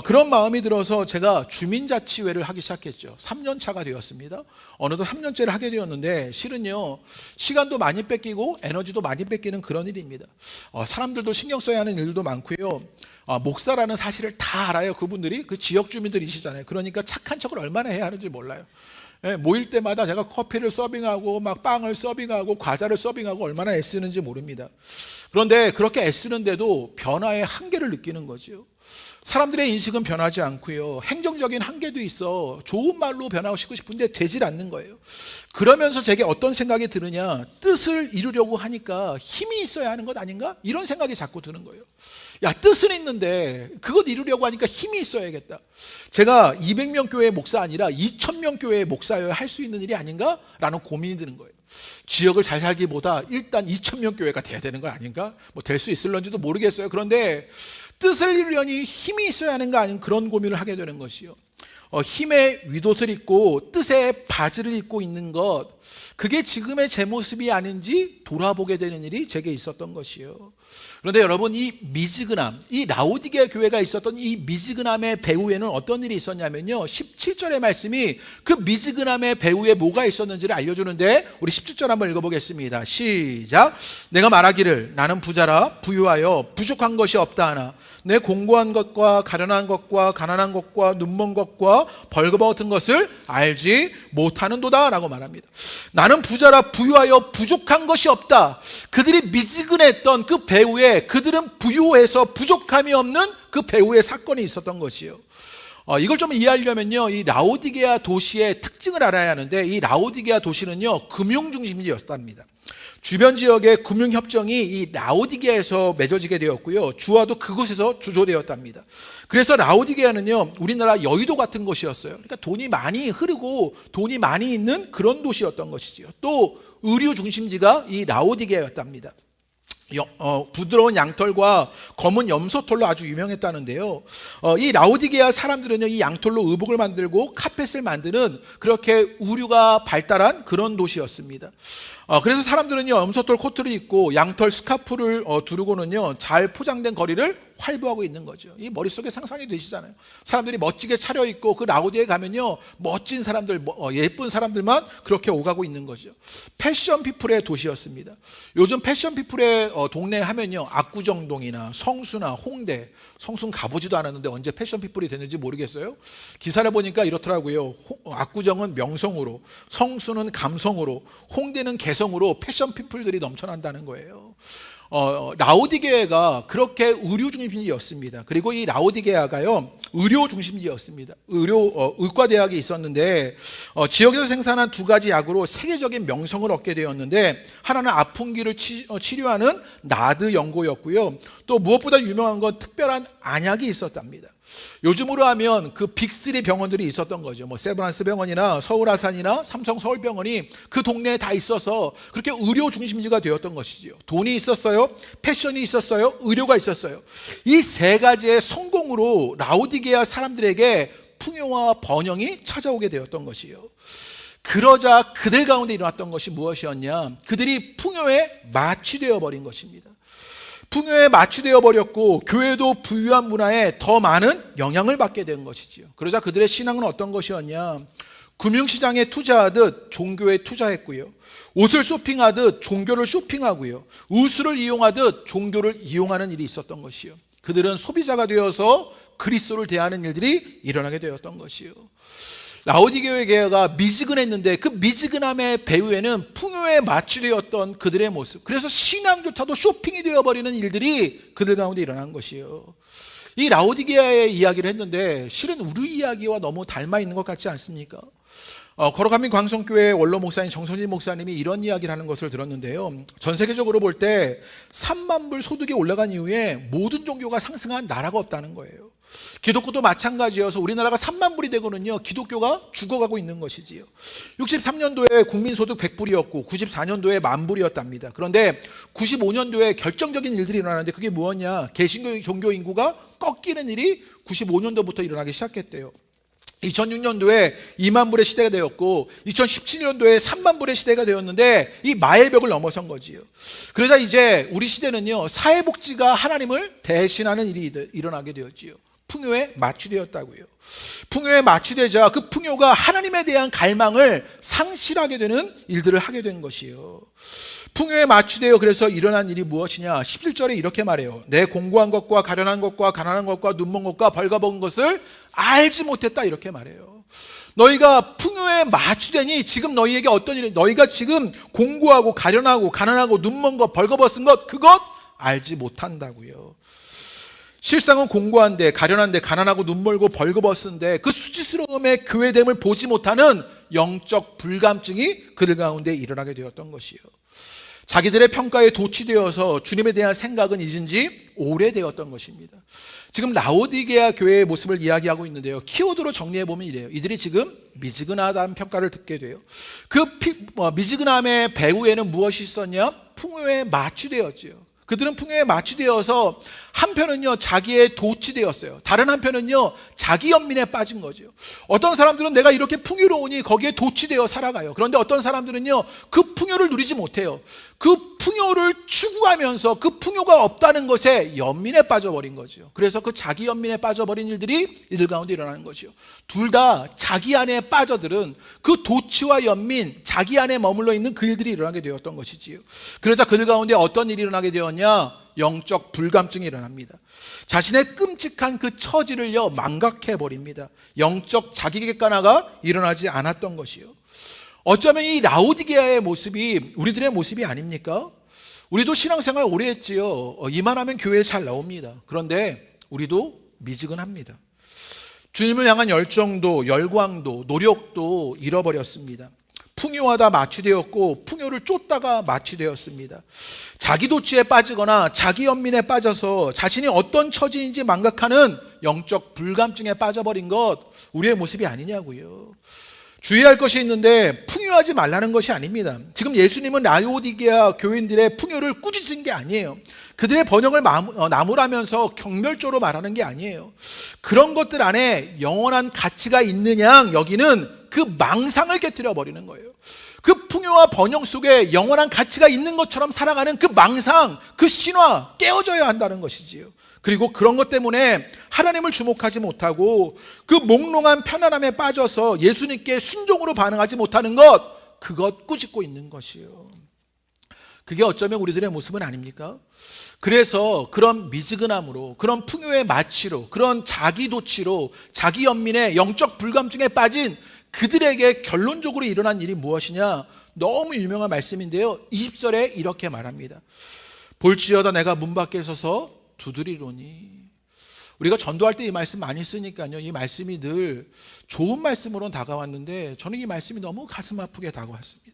S4: 그런 마음이 들어서 제가 주민자치회를 하기 시작했죠. 3년 차가 되었습니다. 어느덧 3년째를 하게 되었는데 실은요 시간도 많이 뺏기고 에너지도 많이 뺏기는 그런 일입니다. 사람들도 신경 써야 하는 일도 많고요. 목사라는 사실을 다 알아요. 그분들이 그 지역 주민들이시잖아요. 그러니까 착한 척을 얼마나 해야 하는지 몰라요. 모일 때마다 제가 커피를 서빙하고 막 빵을 서빙하고 과자를 서빙하고 얼마나 애쓰는지 모릅니다. 그런데 그렇게 애쓰는데도 변화의 한계를 느끼는 거죠. 사람들의 인식은 변하지 않고요, 행정적인 한계도 있어 좋은 말로 변화시키고 싶은데 되질 않는 거예요. 그러면서 제게 어떤 생각이 드느냐, 뜻을 이루려고 하니까 힘이 있어야 하는 것 아닌가? 이런 생각이 자꾸 드는 거예요. 야, 뜻은 있는데 그것 이루려고 하니까 힘이 있어야겠다. 제가 200명 교회 목사 아니라 2000명 교회 목사여야 할 수 있는 일이 아닌가? 라는 고민이 드는 거예요. 지역을 잘 살기보다 일단 2000명 교회가 돼야 되는 거 아닌가? 뭐 될 수 있을런지도 모르겠어요. 그런데 뜻을 이루려니 힘이 있어야 하는가, 아닌 그런 고민을 하게 되는 것이요. 힘의 윗옷을 입고 뜻의 바지를 입고 있는 것, 그게 지금의 제 모습이 아닌지 돌아보게 되는 일이 제게 있었던 것이요. 그런데 여러분, 이 미지근함, 이 라오디게아 교회가 있었던 이 미지근함의 배후에는 어떤 일이 있었냐면요, 17절의 말씀이 그 미지근함의 배후에 뭐가 있었는지를 알려주는데, 우리 17절 한번 읽어보겠습니다. 시작. 내가 말하기를 나는 부자라 부유하여 부족한 것이 없다 하나 내 공고한 것과 가련한 것과 가난한 것과 눈먼 것과 벌거벗 같은 것을 알지 못하는도다 라고 말합니다. 나는 부자라 부유하여 부족한 것이 없다. 그들이 미지근했던 그 배후에 그들은 부유해서 부족함이 없는 그 배후에 사건이 있었던 것이요. 이걸 좀 이해하려면요, 이 라오디게아 도시의 특징을 알아야 하는데, 이 라오디게아 도시는요 금융 중심지였답니다. 주변 지역의 금융협정이 이 라오디게아에서 맺어지게 되었고요, 주화도 그곳에서 주조되었답니다. 그래서 라오디게아는요 우리나라 여의도 같은 곳이었어요. 그러니까 돈이 많이 흐르고 돈이 많이 있는 그런 도시였던 것이지요. 또 의류 중심지가 이 라오디게아였답니다. 부드러운 양털과 검은 염소털로 아주 유명했다는데요, 이 라오디게아 사람들은요 이 양털로 의복을 만들고 카펫을 만드는 그렇게 의류가 발달한 그런 도시였습니다. 그래서 사람들은요 염소털 코트를 입고 양털 스카프를 두르고는요 잘 포장된 거리를 활보하고 있는 거죠. 이 머릿속에 상상이 되시잖아요. 사람들이 멋지게 차려입고 그 라오디에 가면요 멋진 사람들, 예쁜 사람들만 그렇게 오가고 있는 거죠. 패션 피플의 도시였습니다. 요즘 패션 피플의 동네 하면요 압구정동이나 성수나 홍대, 성수는 가보지도 않았는데 언제 패션 피플이 됐는지 모르겠어요. 기사를 보니까 이렇더라고요. 압구정은 명성으로, 성수는 감성으로, 홍대는 개성으로 패션 피플들이 넘쳐난다는 거예요. 라오디게아가 그렇게 의류 중심지였습니다. 그리고 이 라오디게아가요 의료 중심지였습니다. 의과대학이 있었는데 지역에서 생산한 두 가지 약으로 세계적인 명성을 얻게 되었는데, 하나는 아픈 귀를 치료하는 나드 연고였고요. 또 무엇보다 유명한 건 특별한 안약이 있었답니다. 요즘으로 하면 그 빅3 병원들이 있었던 거죠. 뭐 세브란스 병원이나 서울아산이나 삼성 서울병원이 그 동네에 다 있어서 그렇게 의료 중심지가 되었던 것이죠. 돈이 있었어요, 패션이 있었어요, 의료가 있었어요. 이 세 가지의 성공으로 라오디게아 사람들에게 풍요와 번영이 찾아오게 되었던 것이요. 그러자 그들 가운데 일어났던 것이 무엇이었냐? 그들이 풍요에 마취되어 버린 것입니다. 풍요에 마취되어 버렸고 교회도 부유한 문화에 더 많은 영향을 받게 된 것이지요. 그러자 그들의 신앙은 어떤 것이었냐? 금융시장에 투자하듯 종교에 투자했고요. 옷을 쇼핑하듯 종교를 쇼핑하고요. 우수를 이용하듯 종교를 이용하는 일이 있었던 것이요. 그들은 소비자가 되어서 그리스도를 대하는 일들이 일어나게 되었던 것이요. 라오디게아가 미지근했는데 그 미지근함의 배후에는 풍요에 마취되었던 그들의 모습, 그래서 신앙조차도 쇼핑이 되어버리는 일들이 그들 가운데 일어난 것이에요. 이 라오디게아의 이야기를 했는데 실은 우리 이야기와 너무 닮아 있는 것 같지 않습니까? 거룩한민 광성교회 원로 목사인 정선진 목사님이 이런 이야기를 하는 것을 들었는데요. 전 세계적으로 볼 때 3만 불 소득이 올라간 이후에 모든 종교가 상승한 나라가 없다는 거예요. 기독교도 마찬가지여서 우리나라가 3만 불이 되고는요, 기독교가 죽어가고 있는 것이지요. 63년도에 국민소득 100불이었고 94년도에 10,000불이었답니다. 그런데 95년도에 결정적인 일들이 일어나는데 그게 무엇냐? 개신교 종교 인구가 꺾이는 일이 95년도부터 일어나기 시작했대요. 2006년도에 2만 불의 시대가 되었고 2017년도에 3만 불의 시대가 되었는데 이 마의 벽을 넘어선 거지요. 그러자 이제 우리 시대는요, 사회복지가 하나님을 대신하는 일이 일어나게 되었지요. 풍요에 마취되었다고요. 풍요에 마취되자 그 풍요가 하나님에 대한 갈망을 상실하게 되는 일들을 하게 된 것이요. 풍요에 마취되어 그래서 일어난 일이 무엇이냐? 17절에 이렇게 말해요. 내 공고한 것과 가련한 것과 가난한 것과 눈먼 것과 벌거벗은 것을 알지 못했다, 이렇게 말해요. 너희가 풍요에 마취되니 지금 너희에게 어떤 일이, 너희가 지금 공고하고 가련하고 가난하고 눈먼 것 벌거벗은 것, 그것 알지 못한다고요. 실상은 공고한데 가련한데 가난하고 눈멀고 벌거벗은데 그 수치스러움의 교회됨을 보지 못하는 영적 불감증이 그들 가운데 일어나게 되었던 것이요. 자기들의 평가에 도취되어서 주님에 대한 생각은 잊은 지 오래되었던 것입니다. 지금 라오디게아 교회의 모습을 이야기하고 있는데요, 키워드로 정리해보면 이래요. 이들이 지금 미지근하다는 평가를 듣게 돼요. 그 미지근함의 배후에는 무엇이 있었냐? 풍요에 마취되었지요. 그들은 풍요에 마취되어서 한편은요 자기의 도취되었어요. 다른 한편은요 자기 연민에 빠진 거죠. 어떤 사람들은 내가 이렇게 풍요로우니 거기에 도취되어 살아가요. 그런데 어떤 사람들은요 그 풍요를 누리지 못해요. 그 풍요를 추구하면서 그 풍요가 없다는 것에 연민에 빠져버린 거죠. 그래서 그 자기 연민에 빠져버린 일들이 이들 가운데 일어나는 것이요. 둘 다 자기 안에 빠져들은 그 도취와 연민, 자기 안에 머물러 있는 그 일들이 일어나게 되었던 것이지요. 그러자 그들 가운데 어떤 일이 일어나게 되었냐? 영적 불감증이 일어납니다. 자신의 끔찍한 그 처지를요 망각해버립니다. 영적 자기 객관화가 일어나지 않았던 것이요. 어쩌면 이 라오디게아의 모습이 우리들의 모습이 아닙니까? 우리도 신앙생활 오래 했지요. 이만하면 교회에 잘 나옵니다. 그런데 우리도 미지근합니다. 주님을 향한 열정도 열광도 노력도 잃어버렸습니다. 풍요하다 마취되었고 풍요를 쫓다가 마취되었습니다. 자기 도취에 빠지거나 자기 연민에 빠져서 자신이 어떤 처지인지 망각하는 영적 불감증에 빠져버린 것, 우리의 모습이 아니냐고요. 주의할 것이 있는데 풍요하지 말라는 것이 아닙니다. 지금 예수님은 라오디게아 교인들의 풍요를 꾸짖은 게 아니에요. 그들의 번영을 나무라면서 경멸조로 말하는 게 아니에요. 그런 것들 안에 영원한 가치가 있느냐 여기는 그 망상을 깨뜨려 버리는 거예요. 그 풍요와 번영 속에 영원한 가치가 있는 것처럼 살아가는 그 망상, 그 신화 깨어져야 한다는 것이지요. 그리고 그런 것 때문에 하나님을 주목하지 못하고 그 몽롱한 편안함에 빠져서 예수님께 순종으로 반응하지 못하는 것, 그것 꾸짖고 있는 것이요. 그게 어쩌면 우리들의 모습은 아닙니까? 그래서 그런 미지근함으로, 그런 풍요의 마취로, 그런 자기 도취로, 자기 연민의 영적 불감증에 빠진 그들에게 결론적으로 일어난 일이 무엇이냐? 너무 유명한 말씀인데요, 20절에 이렇게 말합니다. 볼지어다 내가 문 밖에 서서 두드리로니. 우리가 전도할 때 이 말씀 많이 쓰니까요. 이 말씀이 늘 좋은 말씀으로 다가왔는데 저는 이 말씀이 너무 가슴 아프게 다가왔습니다.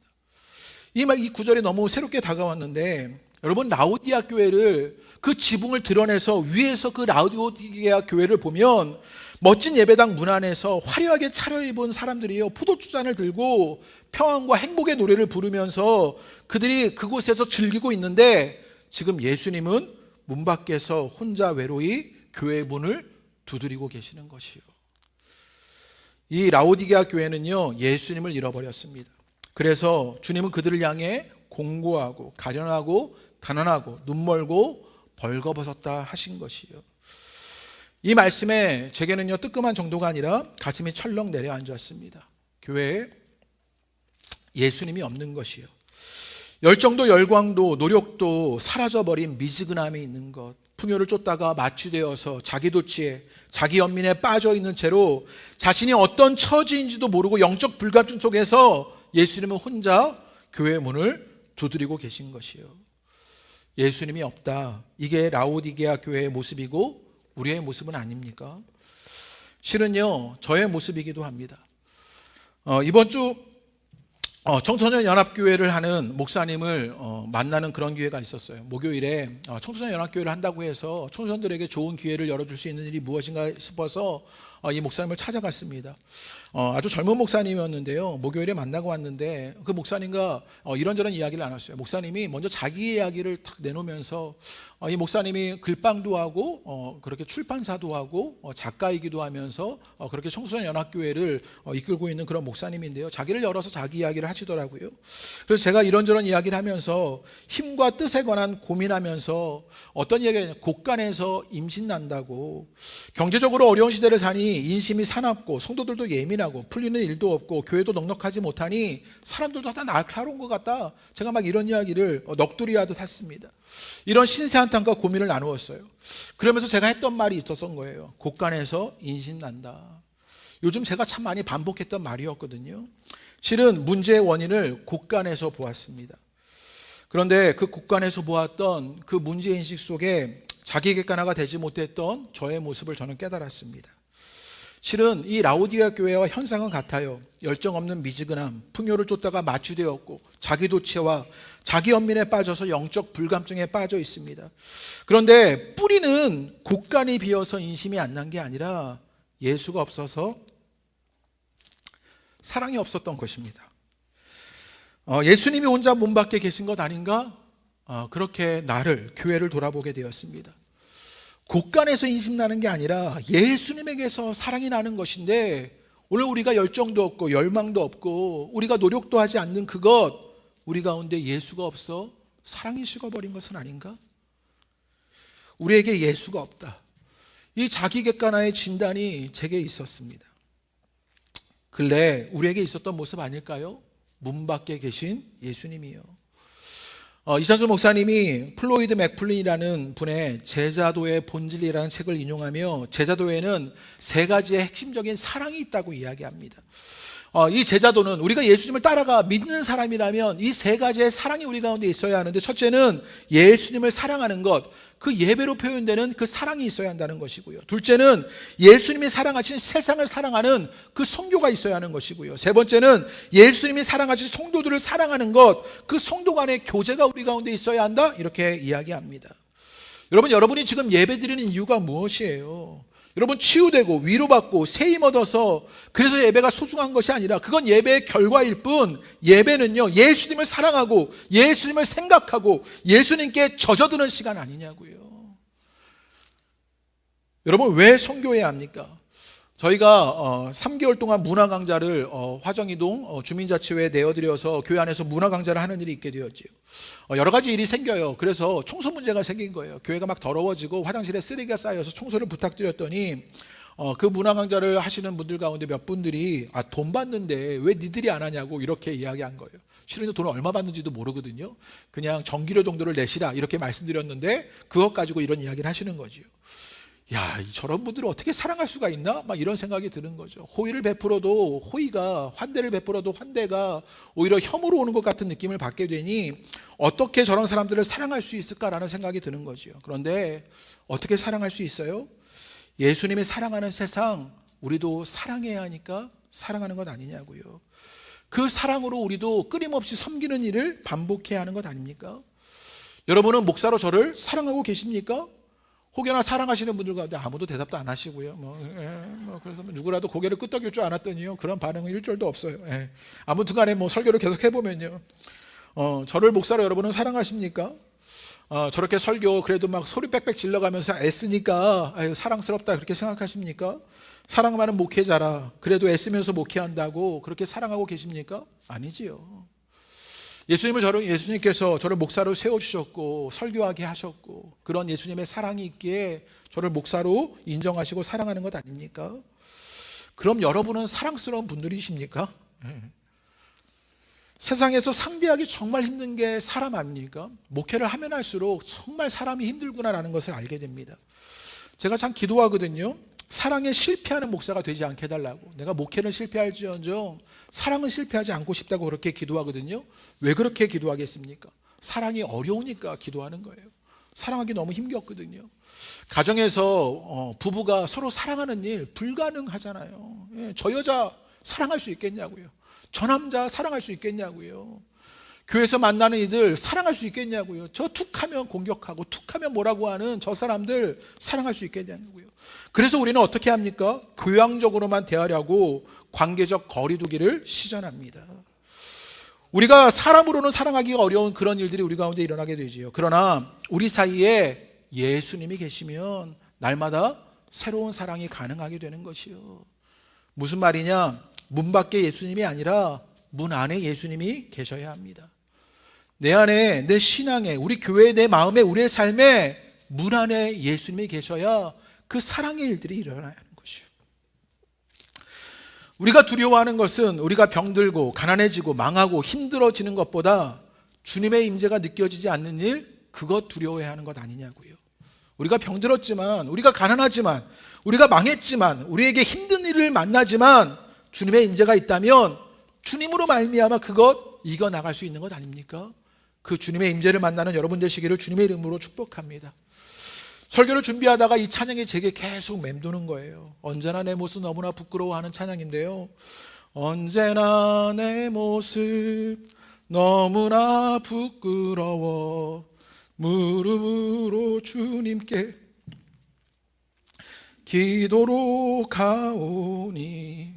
S4: 이 구절이 너무 새롭게 다가왔는데 여러분, 라오디게아 교회를 그 지붕을 드러내서 위에서 그 라오디게아 교회를 보면 멋진 예배당 문 안에서 화려하게 차려입은 사람들이요, 포도주잔을 들고 평안과 행복의 노래를 부르면서 그들이 그곳에서 즐기고 있는데 지금 예수님은 문 밖에서 혼자 외로이 교회의 문을 두드리고 계시는 것이요. 이 라오디게아 교회는요, 예수님을 잃어버렸습니다. 그래서 주님은 그들을 향해 공고하고 가련하고 가난하고 눈멀고 벌거벗었다 하신 것이요. 이 말씀에 제게는요, 뜨끔한 정도가 아니라 가슴이 철렁 내려앉았습니다. 교회에 예수님이 없는 것이요, 열정도 열광도 노력도 사라져버린 미지근함이 있는 것, 풍요를 쫓다가 마취되어서 자기 도취에 자기 연민에 빠져있는 채로 자신이 어떤 처지인지도 모르고 영적 불감증 속에서 예수님은 혼자 교회의 문을 두드리고 계신 것이요. 예수님이 없다, 이게 라오디게아 교회의 모습이고 우리의 모습은 아닙니까? 실은요, 저의 모습이기도 합니다. 이번 주 청소년 연합교회를 하는 목사님을 만나는 그런 기회가 있었어요. 목요일에 청소년 연합교회를 한다고 해서 청소년들에게 좋은 기회를 열어줄 수 있는 일이 무엇인가 싶어서 이 목사님을 찾아갔습니다. 아주 젊은 목사님이었는데요, 목요일에 만나고 왔는데 그 목사님과 이런저런 이야기를 나눴어요. 목사님이 먼저 자기 이야기를 탁 내놓으면서 이 목사님이 글방도 하고 그렇게 출판사도 하고 작가이기도 하면서 그렇게 청소년 연합교회를 이끌고 있는 그런 목사님인데요, 자기를 열어서 자기 이야기를 하시더라고요. 그래서 제가 이런저런 이야기를 하면서 힘과 뜻에 관한 고민하면서 어떤 이야기가 곳간에서 임신 난다고, 경제적으로 어려운 시대를 사니 인심이 사납고 성도들도 예민하고 풀리는 일도 없고 교회도 넉넉하지 못하니 사람들도 다 날카로운 것 같다. 제가 막 이런 이야기를 넋두리하듯 했습니다. 이런 신세 한탄과 고민을 나누었어요. 그러면서 제가 했던 말이 있었던 거예요. 곳간에서 인신 난다. 요즘 제가 참 많이 반복했던 말이었거든요. 실은 문제의 원인을 곳간에서 보았습니다. 그런데 그 곳간에서 보았던 그 문제인식 속에 자기 객관화가 되지 못했던 저의 모습을 저는 깨달았습니다. 실은 이 라오디게아 교회와 현상은 같아요. 열정 없는 미지근함, 풍요를 쫓다가 마취되었고 자기 도취와 자기 연민에 빠져서 영적 불감증에 빠져 있습니다. 그런데 뿌리는 곳간이 비어서 인심이 안 난 게 아니라 예수가 없어서 사랑이 없었던 것입니다. 예수님이 혼자 문 밖에 계신 것 아닌가? 그렇게 나를, 교회를 돌아보게 되었습니다. 곳간에서 인심나는 게 아니라 예수님에게서 사랑이 나는 것인데, 오늘 우리가 열정도 없고 열망도 없고 우리가 노력도 하지 않는 그것, 우리 가운데 예수가 없어 사랑이 식어버린 것은 아닌가? 우리에게 예수가 없다, 이 자기 객관화의 진단이 제게 있었습니다. 근래 우리에게 있었던 모습 아닐까요? 문 밖에 계신 예수님이요. 이찬수 목사님이 플로이드 맥플린이라는 분의 제자도의 본질이라는 책을 인용하며 제자도에는 세 가지의 핵심적인 사랑이 있다고 이야기합니다. 이 제자도는 우리가 예수님을 따라가 믿는 사람이라면 이 세 가지의 사랑이 우리 가운데 있어야 하는데, 첫째는 예수님을 사랑하는 것, 그 예배로 표현되는 그 사랑이 있어야 한다는 것이고요. 둘째는 예수님이 사랑하신 세상을 사랑하는 그 성교가 있어야 하는 것이고요. 세 번째는 예수님이 사랑하신 성도들을 사랑하는 것, 그 성도 간의 교제가 우리 가운데 있어야 한다, 이렇게 이야기합니다. 여러분이 지금 예배 드리는 이유가 무엇이에요? 여러분, 치유되고 위로받고 세임 얻어서 그래서 예배가 소중한 것이 아니라 그건 예배의 결과일 뿐, 예배는요, 예수님을 사랑하고 예수님을 생각하고 예수님께 젖어드는 시간 아니냐고요. 여러분, 왜 선교해야 합니까? 저희가 3개월 동안 문화 강좌를 화정이동 주민자치회에 내어드려서 교회 안에서 문화 강좌를 하는 일이 있게 되었지요. 여러 가지 일이 생겨요. 그래서 청소 문제가 생긴 거예요. 교회가 막 더러워지고 화장실에 쓰레기가 쌓여서 청소를 부탁드렸더니 그 문화 강좌를 하시는 분들 가운데 몇 분들이 돈 받는데 왜 니들이 안 하냐고 이렇게 이야기한 거예요. 실은 돈을 얼마 받는지도 모르거든요. 그냥 전기료 정도를 내시라 이렇게 말씀드렸는데 그것 가지고 이런 이야기를 하시는 거죠. 야, 저런 분들을 어떻게 사랑할 수가 있나? 막 이런 생각이 드는 거죠. 호의를 베풀어도 호의가, 환대를 베풀어도 환대가 오히려 혐오로 오는 것 같은 느낌을 받게 되니 어떻게 저런 사람들을 사랑할 수 있을까라는 생각이 드는 거죠. 그런데 어떻게 사랑할 수 있어요? 예수님이 사랑하는 세상 우리도 사랑해야 하니까 사랑하는 것 아니냐고요. 그 사랑으로 우리도 끊임없이 섬기는 일을 반복해야 하는 것 아닙니까? 여러분은 목사로 저를 사랑하고 계십니까? 혹여나 사랑하시는 분들 가운데 아무도 대답도 안 하시고요. 그래서 누구라도 고개를 끄덕일 줄 알았더니요, 그런 반응은 일절도 없어요. 아무튼 간에 설교를 계속 해보면요, 저를 목사로 여러분은 사랑하십니까? 저렇게 설교 그래도 막 소리 빽빽 질러가면서 애쓰니까 아유, 사랑스럽다 그렇게 생각하십니까? 사랑 많은 목회자라 그래도 애쓰면서 목회한다고 그렇게 사랑하고 계십니까? 아니지요. 예수님께서 저를 목사로 세워주셨고 설교하게 하셨고 그런 예수님의 사랑이 있기에 저를 목사로 인정하시고 사랑하는 것 아닙니까? 그럼 여러분은 사랑스러운 분들이십니까? 세상에서 상대하기 정말 힘든 게 사람 아닙니까? 목회를 하면 할수록 정말 사람이 힘들구나라는 것을 알게 됩니다. 제가 참 기도하거든요. 사랑에 실패하는 목사가 되지 않게 해달라고. 내가 목회는 실패할지언정 사랑은 실패하지 않고 싶다고 그렇게 기도하거든요. 왜 그렇게 기도하겠습니까? 사랑이 어려우니까 기도하는 거예요. 사랑하기 너무 힘겹거든요. 가정에서 부부가 서로 사랑하는 일 불가능하잖아요. 저 여자 사랑할 수 있겠냐고요. 저 남자 사랑할 수 있겠냐고요. 교회에서 만나는 이들 사랑할 수 있겠냐고요. 저 툭하면 공격하고 툭하면 뭐라고 하는 저 사람들 사랑할 수 있겠냐고요. 그래서 우리는 어떻게 합니까? 교양적으로만 대하려고 관계적 거리두기를 시전합니다. 우리가 사람으로는 사랑하기가 어려운 그런 일들이 우리 가운데 일어나게 되지요. 그러나 우리 사이에 예수님이 계시면 날마다 새로운 사랑이 가능하게 되는 것이요. 무슨 말이냐? 문 밖에 예수님이 아니라 문 안에 예수님이 계셔야 합니다. 내 안에, 내 신앙에, 우리 교회에, 내 마음에, 우리의 삶에 문 안에 예수님이 계셔야 그 사랑의 일들이 일어나야 하는 것이요. 우리가 두려워하는 것은 우리가 병들고 가난해지고 망하고 힘들어지는 것보다 주님의 임재가 느껴지지 않는 일, 그것 두려워해야 하는 것 아니냐고요. 우리가 병들었지만, 우리가 가난하지만, 우리가 망했지만, 우리에게 힘든 일을 만나지만 주님의 임재가 있다면 주님으로 말미암아 그것 이겨나갈 수 있는 것 아닙니까? 그 주님의 임재를 만나는 여러분 되시기를 주님의 이름으로 축복합니다. 설교를 준비하다가 이 찬양이 제게 계속 맴도는 거예요. 언제나 내 모습 너무나 부끄러워하는 찬양인데요. 언제나 내 모습 너무나 부끄러워 무릎으로 주님께 기도로 가오니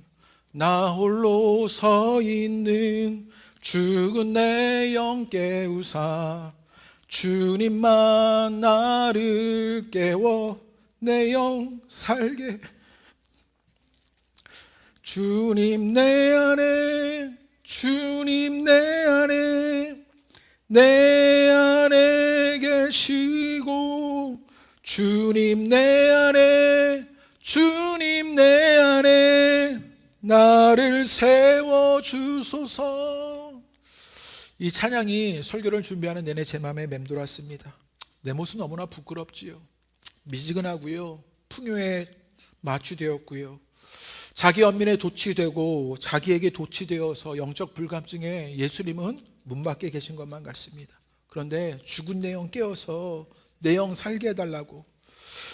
S4: 나 홀로 서 있는 죽은 내 영 깨우사 주님만 나를 깨워 내 영 살게. 주님 내 안에, 주님 내 안에, 내 안에 계시고 주님 내 안에, 주님 내 안에 나를 세워주소서. 이 찬양이 설교를 준비하는 내내 제 마음에 맴돌았습니다. 내 모습 너무나 부끄럽지요. 미지근하고요. 풍요에 마취되었고요. 자기 연민에 도취되고 자기에게 도취되어서 영적 불감증에 예수님은 문 밖에 계신 것만 같습니다. 그런데 죽은 내 영 깨어서 내 영 살게 해달라고.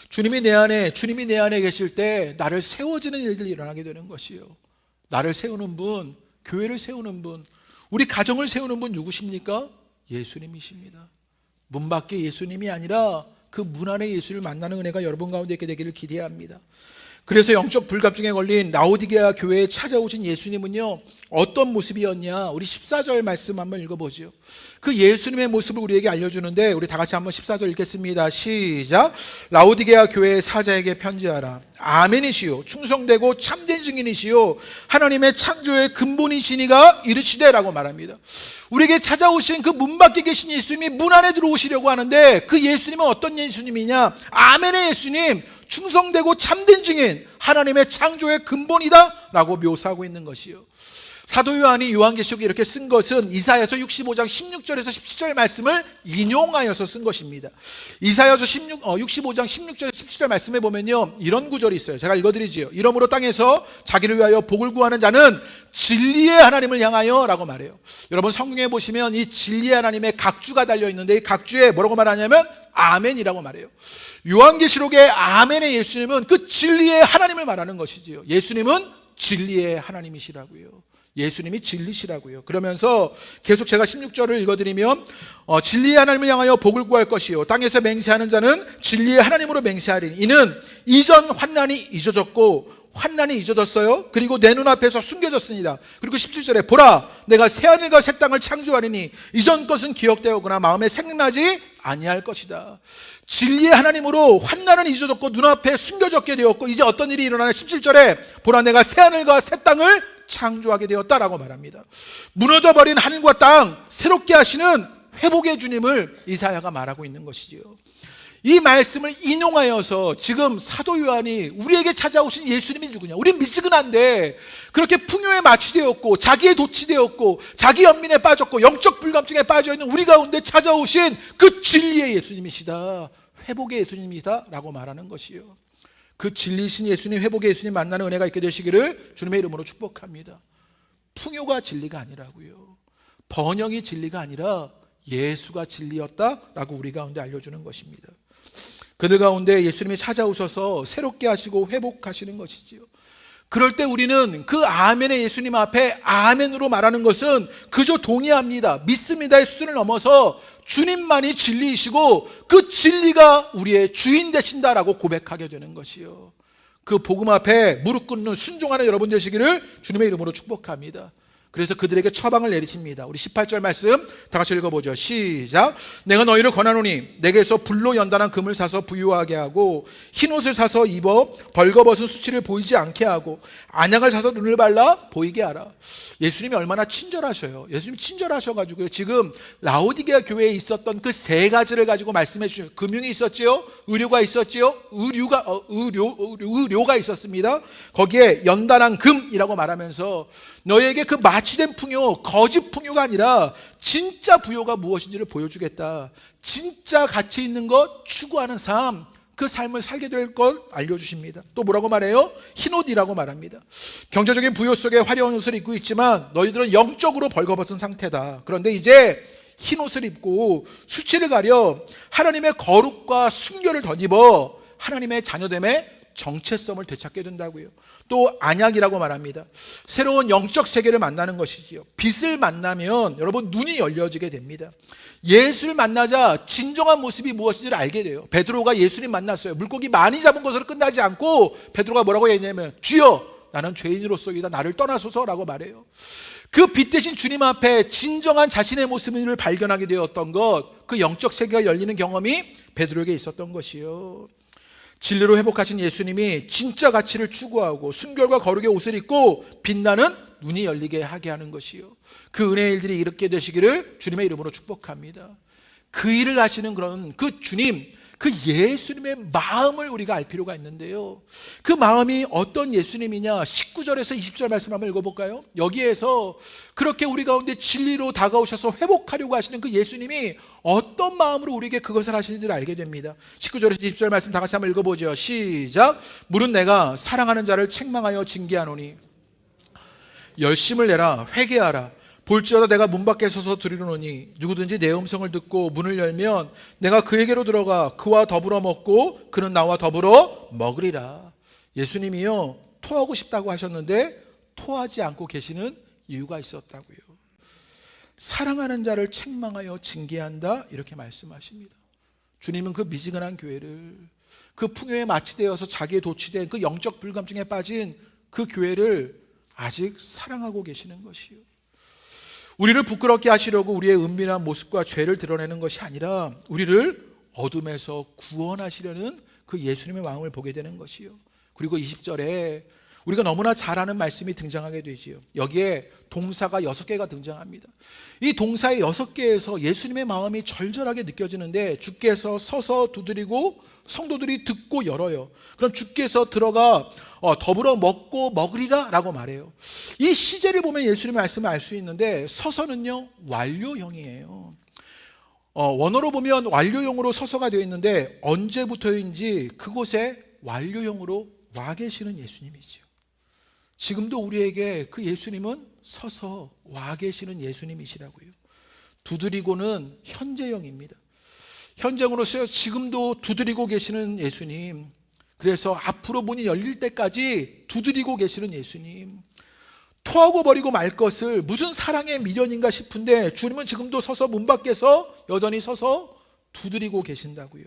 S4: 주님이 내 안에 계실 때 나를 세워지는 일들이 일어나게 되는 것이요. 나를 세우는 분, 교회를 세우는 분, 우리 가정을 세우는 분 누구십니까? 예수님이십니다. 문 밖에 예수님이 아니라 그 문 안에 예수를 만나는 은혜가 여러분 가운데 있게 되기를 기대합니다. 그래서 영적 불감증에 걸린 라오디게아 교회에 찾아오신 예수님은요, 어떤 모습이었냐? 우리 14절 말씀 한번 읽어보죠. 그 예수님의 모습을 우리에게 알려주는데 우리 다 같이 한번 14절 읽겠습니다. 시작. 라오디게아 교회의 사자에게 편지하라. 아멘이시요 충성되고 참된 증인이시요 하나님의 창조의 근본이시니가 이르시되 라고 말합니다. 우리에게 찾아오신 그 문 밖에 계신 예수님이 문 안에 들어오시려고 하는데 그 예수님은 어떤 예수님이냐? 아멘의 예수님, 충성되고 참된 증인, 하나님의 창조의 근본이다 라고 묘사하고 있는 것이요. 사도 요한이 요한계시록에 이렇게 쓴 것은 이사야서 65장 16절에서 17절 말씀을 인용하여서 쓴 것입니다. 이사야서 65장 16절에서 17절 말씀에 보면요, 이런 구절이 있어요. 제가 읽어드리지요. 이러므로 땅에서 자기를 위하여 복을 구하는 자는 진리의 하나님을 향하여 라고 말해요. 여러분 성경에 보시면 이 진리의 하나님의 각주가 달려있는데 이 각주에 뭐라고 말하냐면 아멘이라고 말해요. 요한계시록의 아멘의 예수님은 그 진리의 하나님을 말하는 것이지요. 예수님은 진리의 하나님이시라고요. 예수님이 진리시라고요. 그러면서 계속 제가 16절을 읽어드리면 진리의 하나님을 향하여 복을 구할 것이요 땅에서 맹세하는 자는 진리의 하나님으로 맹세하리니 이는 이전 환난이 잊어졌고 환난이 잊어졌어요. 그리고 내 눈앞에서 숨겨졌습니다. 그리고 17절에 보라 내가 새하늘과 새 땅을 창조하리니 이전 것은 기억되었거나 마음에 생각나지 아니할 것이다. 진리의 하나님으로 환난은 잊어졌고 눈앞에 숨겨졌게 되었고 이제 어떤 일이 일어나냐. 17절에 보라 내가 새하늘과 새 땅을 창조하게 되었다라고 말합니다. 무너져버린 하늘과 땅 새롭게 하시는 회복의 주님을 이사야가 말하고 있는 것이지요. 이 말씀을 인용하여서 지금 사도 요한이 우리에게 찾아오신 예수님이 누구냐. 우린 미지근한데 그렇게 풍요에 마취되었고 자기의 도취되었고 자기 연민에 빠졌고 영적 불감증에 빠져있는 우리 가운데 찾아오신 그 진리의 예수님이시다. 회복의 예수님이다 라고 말하는 것이요. 그 진리신 예수님, 회복의 예수님 만나는 은혜가 있게 되시기를 주님의 이름으로 축복합니다. 풍요가 진리가 아니라고요. 번영이 진리가 아니라 예수가 진리였다라고 우리 가운데 알려주는 것입니다. 그들 가운데 예수님이 찾아오셔서 새롭게 하시고 회복하시는 것이지요. 그럴 때 우리는 그 아멘의 예수님 앞에 아멘으로 말하는 것은 그저 동의합니다, 믿습니다의 수준을 넘어서 주님만이 진리이시고 그 진리가 우리의 주인 되신다라고 고백하게 되는 것이요. 그 복음 앞에 무릎 꿇는 순종하는 여러분 되시기를 주님의 이름으로 축복합니다. 그래서 그들에게 처방을 내리십니다. 우리 18절 말씀 다 같이 읽어보죠. 시작. 내가 너희를 권하노니 내게서 불로 연단한 금을 사서 부유하게 하고 흰옷을 사서 입어 벌거벗은 수치를 보이지 않게 하고 안약을 사서 눈을 발라 보이게 하라. 예수님이 얼마나 친절하셔요. 예수님이 친절하셔가지고요. 지금 라오디게아 교회에 있었던 그 세 가지를 가지고 말씀해 주셔요. 금융이 있었지요. 의료가 있었지요. 의료가 있었습니다. 거기에 연단한 금이라고 말하면서 너에게 그 마취된 풍요, 거짓 풍요가 아니라 진짜 부요가 무엇인지를 보여주겠다. 진짜 가치 있는 것 추구하는 삶, 그 삶을 살게 될 것 알려주십니다. 또 뭐라고 말해요? 흰옷이라고 말합니다. 경제적인 부요 속에 화려한 옷을 입고 있지만 너희들은 영적으로 벌거벗은 상태다. 그런데 이제 흰옷을 입고 수치를 가려 하나님의 거룩과 순결을 덧입어 하나님의 자녀됨의 정체성을 되찾게 된다고요. 또 안약이라고 말합니다. 새로운 영적 세계를 만나는 것이지요. 빛을 만나면 여러분 눈이 열려지게 됩니다. 예수를 만나자 진정한 모습이 무엇인지를 알게 돼요. 베드로가 예수님 만났어요. 물고기 많이 잡은 것으로 끝나지 않고 베드로가 뭐라고 했냐면 주여 나는 죄인으로서이다 나를 떠나소서라고 말해요. 그 빛 대신 주님 앞에 진정한 자신의 모습을 발견하게 되었던 것, 그 영적 세계가 열리는 경험이 베드로에게 있었던 것이요. 진리로 회복하신 예수님이 진짜 가치를 추구하고 순결과 거룩의 옷을 입고 빛나는 눈이 열리게 하게 하는 것이요. 그 은혜의 일들이 이렇게 되시기를 주님의 이름으로 축복합니다. 그 일을 하시는 그런 그 주님, 그 예수님의 마음을 우리가 알 필요가 있는데요. 그 마음이 어떤 예수님이냐? 19절에서 20절 말씀 한번 읽어볼까요? 여기에서 그렇게 우리 가운데 진리로 다가오셔서 회복하려고 하시는 그 예수님이 어떤 마음으로 우리에게 그것을 하시는지를 알게 됩니다. 19절에서 20절 말씀 다 같이 한번 읽어보죠. 시작. 물은 내가 사랑하는 자를 책망하여 징계하노니 열심을 내라 회개하라. 볼지어다 내가 문 밖에 서서 들으노니 누구든지 내 음성을 듣고 문을 열면 내가 그에게로 들어가 그와 더불어 먹고 그는 나와 더불어 먹으리라. 예수님이요 토하고 싶다고 하셨는데 토하지 않고 계시는 이유가 있었다고요. 사랑하는 자를 책망하여 징계한다 이렇게 말씀하십니다. 주님은 그 미지근한 교회를, 그 풍요에 마취되어서 자기의 도취된 그 영적 불감증에 빠진 그 교회를 아직 사랑하고 계시는 것이요. 우리를 부끄럽게 하시려고 우리의 은밀한 모습과 죄를 드러내는 것이 아니라 우리를 어둠에서 구원하시려는 그 예수님의 마음을 보게 되는 것이요. 그리고 20절에 우리가 너무나 잘 아는 말씀이 등장하게 되지요. 여기에 동사가 6개가 등장합니다. 이 동사의 6개에서 예수님의 마음이 절절하게 느껴지는데 주께서 서서 두드리고 성도들이 듣고 열어요. 그럼 주께서 들어가 더불어 먹고 먹으리라 라고 말해요. 이 시제를 보면 예수님의 말씀을 알 수 있는데 서서는요 완료형이에요. 원어로 보면 완료형으로 서서가 되어 있는데 언제부터인지 그곳에 완료형으로 와 계시는 예수님이죠. 지금도 우리에게 그 예수님은 서서 와 계시는 예수님이시라고요. 두드리고는 현재형입니다. 현재형으로서 지금도 두드리고 계시는 예수님, 그래서 앞으로 문이 열릴 때까지 두드리고 계시는 예수님, 토하고 버리고 말 것을 무슨 사랑의 미련인가 싶은데 주님은 지금도 서서 문 밖에서 여전히 서서 두드리고 계신다고요.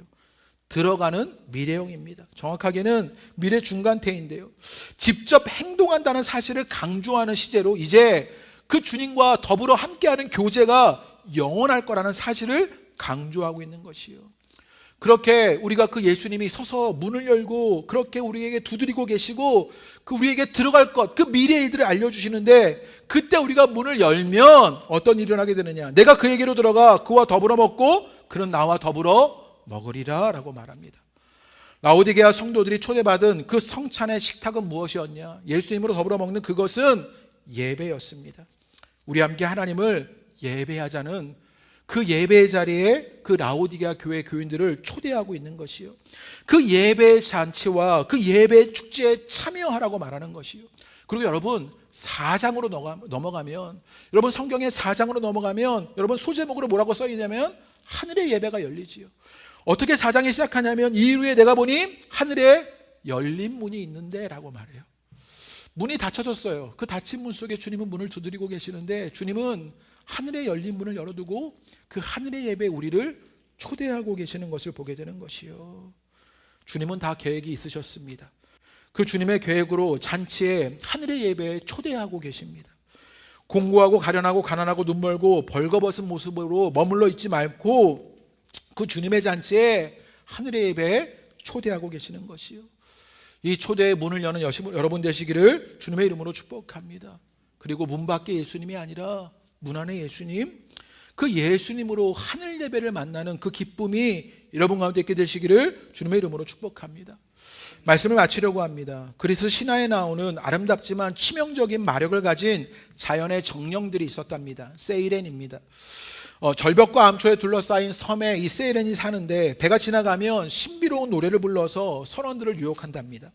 S4: 들어가는 미래형입니다. 정확하게는 미래 중간태인데요, 직접 행동한다는 사실을 강조하는 시제로 이제 그 주님과 더불어 함께하는 교제가 영원할 거라는 사실을 강조하고 있는 것이요. 그렇게 우리가 그 예수님이 서서 문을 열고 그렇게 우리에게 두드리고 계시고 그 우리에게 들어갈 것, 그 미래의 일들을 알려주시는데, 그때 우리가 문을 열면 어떤 일이 일어나게 되느냐, 내가 그에게로 들어가 그와 더불어 먹고 그는 나와 더불어 먹으리라 라고 말합니다. 라오디게아 성도들이 초대받은 그 성찬의 식탁은 무엇이었냐? 예수님으로 더불어 먹는 그것은 예배였습니다. 우리 함께 하나님을 예배하자는 그 예배의 자리에 그 라오디게아 교회 교인들을 초대하고 있는 것이요, 그 예배 잔치와 그 예배 축제에 참여하라고 말하는 것이요. 그리고 여러분 4장으로 넘어가면, 여러분 성경의 4장으로 넘어가면 여러분 소제목으로 뭐라고 써 있냐면 하늘의 예배가 열리지요. 어떻게 4장이 시작하냐면 이후에 내가 보니 하늘에 열린 문이 있는데 라고 말해요. 문이 닫혀졌어요. 그 닫힌 문 속에 주님은 문을 두드리고 계시는데, 주님은 하늘에 열린 문을 열어두고 그 하늘의 예배에 우리를 초대하고 계시는 것을 보게 되는 것이요. 주님은 다 계획이 있으셨습니다. 그 주님의 계획으로 잔치에 하늘의 예배에 초대하고 계십니다. 공고하고 가련하고 가난하고 눈멀고 벌거벗은 모습으로 머물러 있지 말고 그 주님의 잔치에 하늘의 예배에 초대하고 계시는 것이요. 이 초대의 문을 여는 여러분 되시기를 주님의 이름으로 축복합니다. 그리고 문 밖에 예수님이 아니라 문 안에 예수님, 그 예수님으로 하늘 예배를 만나는 그 기쁨이 여러분 가운데 있게 되시기를 주님의 이름으로 축복합니다. 말씀을 마치려고 합니다. 그리스 신화에 나오는 아름답지만 치명적인 마력을 가진 자연의 정령들이 있었답니다. 세이렌입니다. 절벽과 암초에 둘러싸인 섬에 이 세이렌이 사는데, 배가 지나가면 신비로운 노래를 불러서 선원들을 유혹한답니다.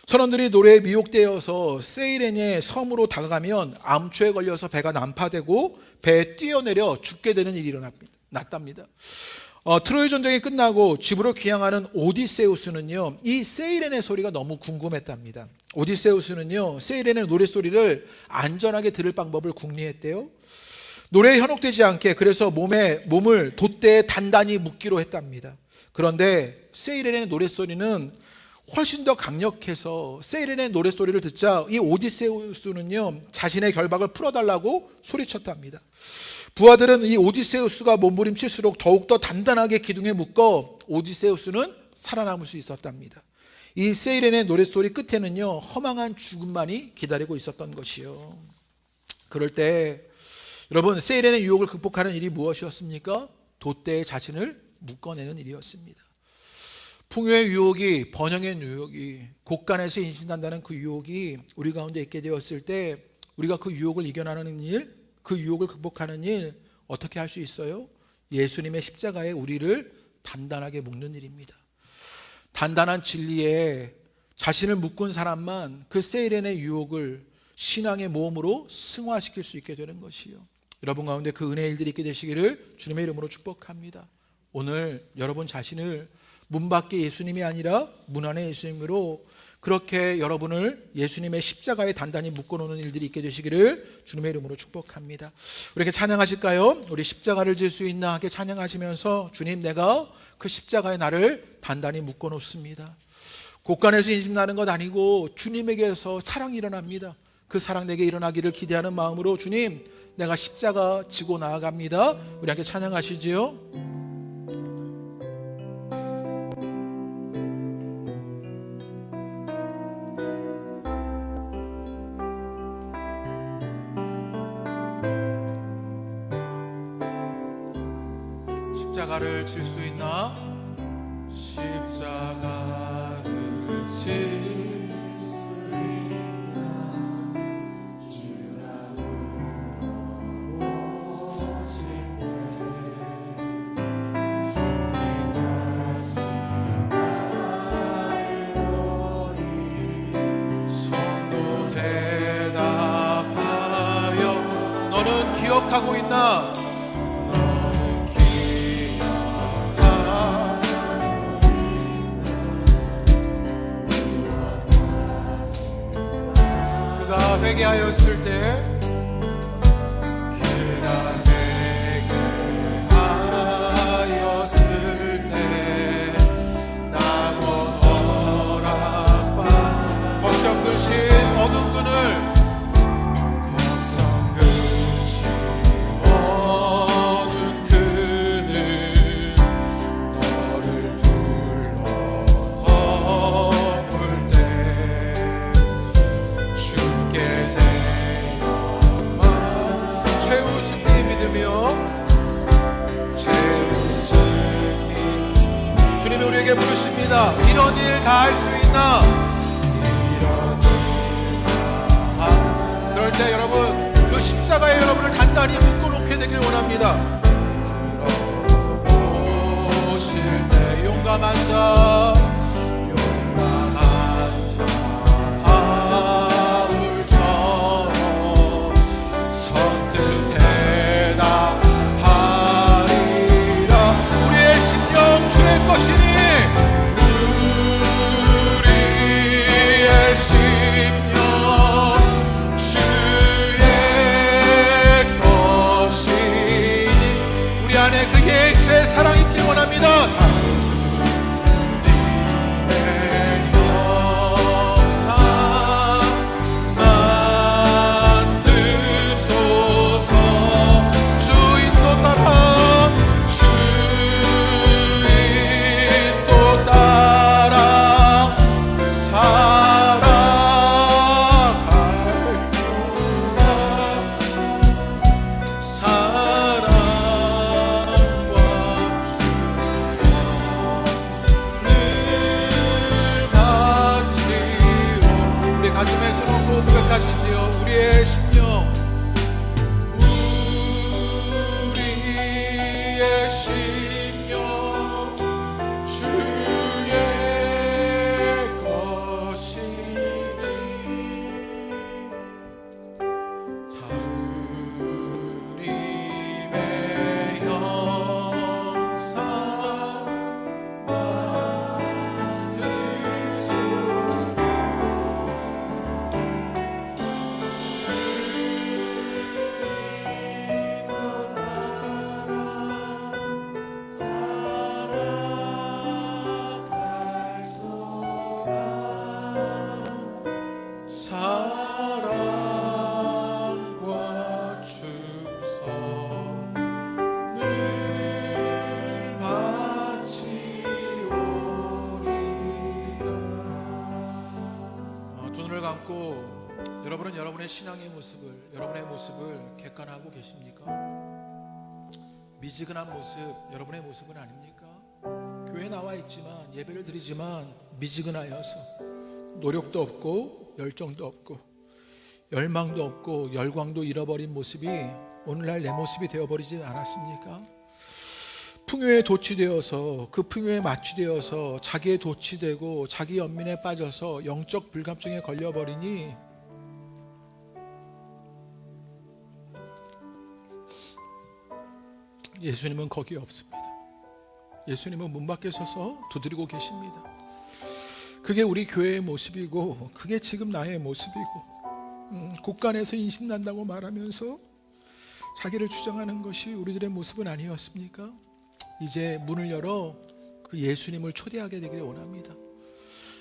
S4: 선원들이 노래에 미혹되어서 세이렌의 섬으로 다가가면 암초에 걸려서 배가 난파되고 배에 뛰어내려 죽게 되는 일이 일어났답니다. 트로이 전쟁이 끝나고 집으로 귀향하는 오디세우스는요, 이 세이렌의 소리가 너무 궁금했답니다. 오디세우스는요, 세이렌의 노래소리를 안전하게 들을 방법을 궁리했대요. 노래에 현혹되지 않게 그래서 몸을 돛대에 단단히 묶기로 했답니다. 그런데 세이렌의 노래소리는 훨씬 더 강력해서 세이렌의 노래소리를 듣자 이 오디세우스는요, 자신의 결박을 풀어달라고 소리쳤답니다. 부하들은 이 오디세우스가 몸부림칠수록 더욱더 단단하게 기둥에 묶어 오디세우스는 살아남을 수 있었답니다. 이 세이렌의 노래소리 끝에는요, 허망한 죽음만이 기다리고 있었던 것이요. 그럴 때 여러분, 세이렌의 유혹을 극복하는 일이 무엇이었습니까? 돛대에 자신을 묶어내는 일이었습니다. 풍요의 유혹이, 번영의 유혹이, 곳간에서 인신한다는 그 유혹이 우리 가운데 있게 되었을 때 우리가 그 유혹을 이겨나가는 일, 그 유혹을 극복하는 일 어떻게 할 수 있어요? 예수님의 십자가에 우리를 단단하게 묶는 일입니다. 단단한 진리에 자신을 묶은 사람만 그 세이렌의 유혹을 신앙의 모험으로 승화시킬 수 있게 되는 것이요. 여러분 가운데 그 은혜의 일들이 있게 되시기를 주님의 이름으로 축복합니다. 오늘 여러분 자신을 문 밖에 예수님이 아니라 문 안에 예수님으로 그렇게 여러분을 예수님의 십자가에 단단히 묶어놓는 일들이 있게 되시기를 주님의 이름으로 축복합니다. 우리 이렇게 찬양하실까요? 우리 십자가를 질 수 있나 하게 찬양하시면서, 주님, 내가 그 십자가에 나를 단단히 묶어놓습니다. 곳간에서 인심나는 것 아니고 주님에게서 사랑이 일어납니다. 그 사랑 내게 일어나기를 기대하는 마음으로, 주님, 내가 십자가 지고 나아갑니다. 우리 함께 찬양하시지요. 십자가를 질 수 있나? 십자가를 질 수 있나? 주라고 오실 때 주님같이 나으리니. 성도 대답하여 기억하고 있나? 너를 기억하고 그가 회개하였을 때 어두운 그늘 검정 글씨 어두운 그늘 너를 둘러 덮을 때 주께 내 영광 최우승이 믿으며 최우승이 주님이 우리에게 부르십니다. 이런 일 다 할 수 있나? 그럴 때 여러분 그 십자가에 여러분을 단단히 묶어놓게 되길 원합니다. 보실 때 용감한 자 바울처럼 선뜻 대답하리라. 우리의 심령 주의 것이니 우리의 심령 안에 그 예수의 사랑이 있길 원합니다. 주님의 영상 만드소서. 주인도 따라 주인도 따라 가슴에 손 얹고 고백하시지요. 우리의 심령 우리의 심령 주의 것이니 주님의 형상 사랑과 축성 늘 바치오리라. 두 눈을 감고 여러분은 여러분의 신앙의 모습을, 여러분의 모습을 객관하고 계십니까? 미지근한 모습, 여러분의 모습은 아닙니까? 교회에 나와 있지만, 예배를 드리지만 미지근하여서 노력도 없고 열정도 없고 열망도 없고 열광도 잃어버린 모습이 오늘날 내 모습이 되어버리지 않았습니까? 풍요에 도취되어서 그 풍요에 마취되어서 자기의 도취되고 자기 연민에 빠져서 영적 불감증에 걸려버리니 예수님은 거기에 없습니다. 예수님은 문 밖에 서서 두드리고 계십니다. 그게 우리 교회의 모습이고 그게 지금 나의 모습이고 곳간에서 인심난다고 말하면서 자기를 주장하는 것이 우리들의 모습은 아니었습니까? 이제 문을 열어 그 예수님을 초대하게 되기를 원합니다.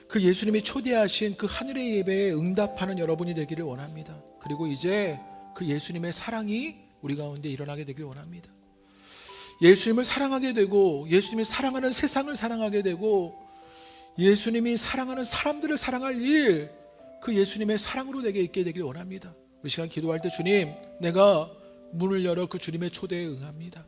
S4: 그 예수님이 초대하신 그 하늘의 예배에 응답하는 여러분이 되기를 원합니다. 그리고 이제 그 예수님의 사랑이 우리 가운데 일어나게 되기를 원합니다. 예수님을 사랑하게 되고 예수님이 사랑하는 세상을 사랑하게 되고 예수님이 사랑하는 사람들을 사랑할 일, 그 예수님의 사랑으로 내게 있게 되길 원합니다. 우리 시간 기도할 때 주님, 내가 문을 열어 그 주님의 초대에 응합니다.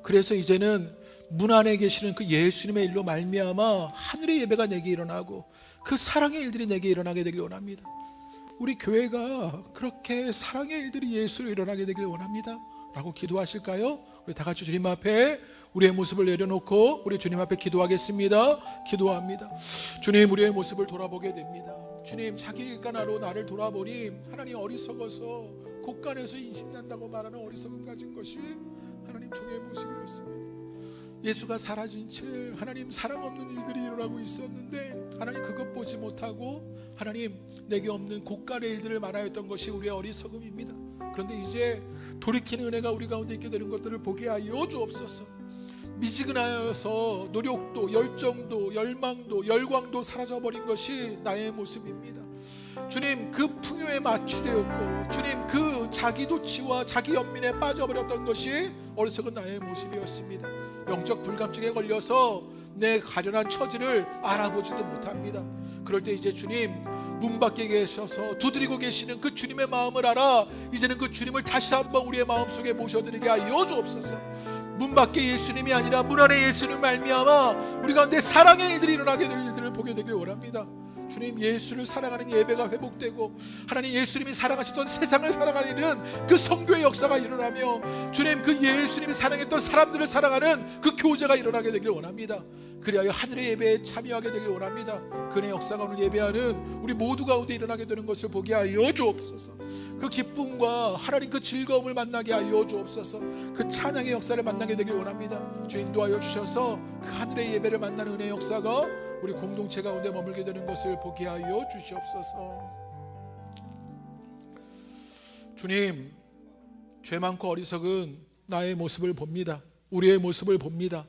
S4: 그래서 이제는 문 안에 계시는 그 예수님의 일로 말미암아 하늘의 예배가 내게 일어나고 그 사랑의 일들이 내게 일어나게 되길 원합니다. 우리 교회가 그렇게 사랑의 일들이 예수로 일어나게 되길 원합니다 라고 기도하실까요? 우리 다 같이 주님 앞에 우리의 모습을 내려놓고 우리 주님 앞에 기도하겠습니다. 기도합니다. 주님, 우리의 모습을 돌아보게 됩니다. 주님 자기가 나로 나를 돌아보니 하나님 어리석어서 곳간에서 인신난다고 말하는 어리석음 가진 것이 하나님 종의 모습이었습니다. 예수가 사라진 채 하나님 사랑 없는 일들이 일어나고 있었는데 하나님 그것 보지 못하고 하나님 내게 없는 곳간의 일들을 말하였던 것이 우리의 어리석음입니다. 그런데 이제 돌이키는 은혜가 우리 가운데 있게 되는 것들을 보게 하여 주옵소서. 미지근하여서 노력도 열정도 열망도 열광도 사라져버린 것이 나의 모습입니다. 주님 그 풍요에 맞추되었고 주님 그 자기 도취와 자기 연민에 빠져버렸던 것이 어리석은 나의 모습이었습니다. 영적 불감증에 걸려서 내 가련한 처지를 알아보지도 못합니다. 그럴 때 이제 주님 문 밖에 계셔서 두드리고 계시는 그 주님의 마음을 알아 이제는 그 주님을 다시 한번 우리의 마음속에 모셔드리게 하여 주옵소서. 문 밖에 예수님이 아니라 문 안에 예수님 말미암아 우리 가운데 사랑의 일들이 일어나게 될 일들을 보게 되길 원합니다. 주님 예수를 사랑하는 예배가 회복되고 하나님 예수님이 사랑하셨던 세상을 사랑하는 일은 그 선교의 역사가 일어나며 주님 그 예수님이 사랑했던 사람들을 사랑하는 그 교제가 일어나게 되길 원합니다. 그리하여 하늘의 예배에 참여하게 되길 원합니다. 그의 역사가 오늘 예배하는 우리 모두 가운데 일어나게 되는 것을 보게 하여 주옵소서. 그 기쁨과 하나님 그 즐거움을 만나게 하여 주옵소서. 그 찬양의 역사를 만나게 되길 원합니다. 주 인도하여 주셔서 그 하늘의 예배를 만나는 은혜의 역사가 우리 공동체 가운데 머물게 되는 것을 보게 하여 주시옵소서. 주님 죄 많고 어리석은 나의 모습을 봅니다. 우리의 모습을 봅니다.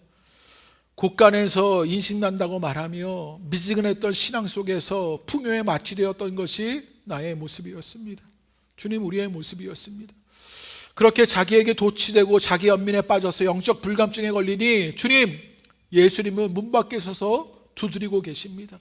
S4: 곳간에서 인신난다고 말하며 미지근했던 신앙 속에서 풍요에 마취되었던 것이 나의 모습이었습니다. 주님 우리의 모습이었습니다. 그렇게 자기에게 도취되고 자기 연민에 빠져서 영적 불감증에 걸리니 주님 예수님은 문 밖에 서서 두드리고 계십니다.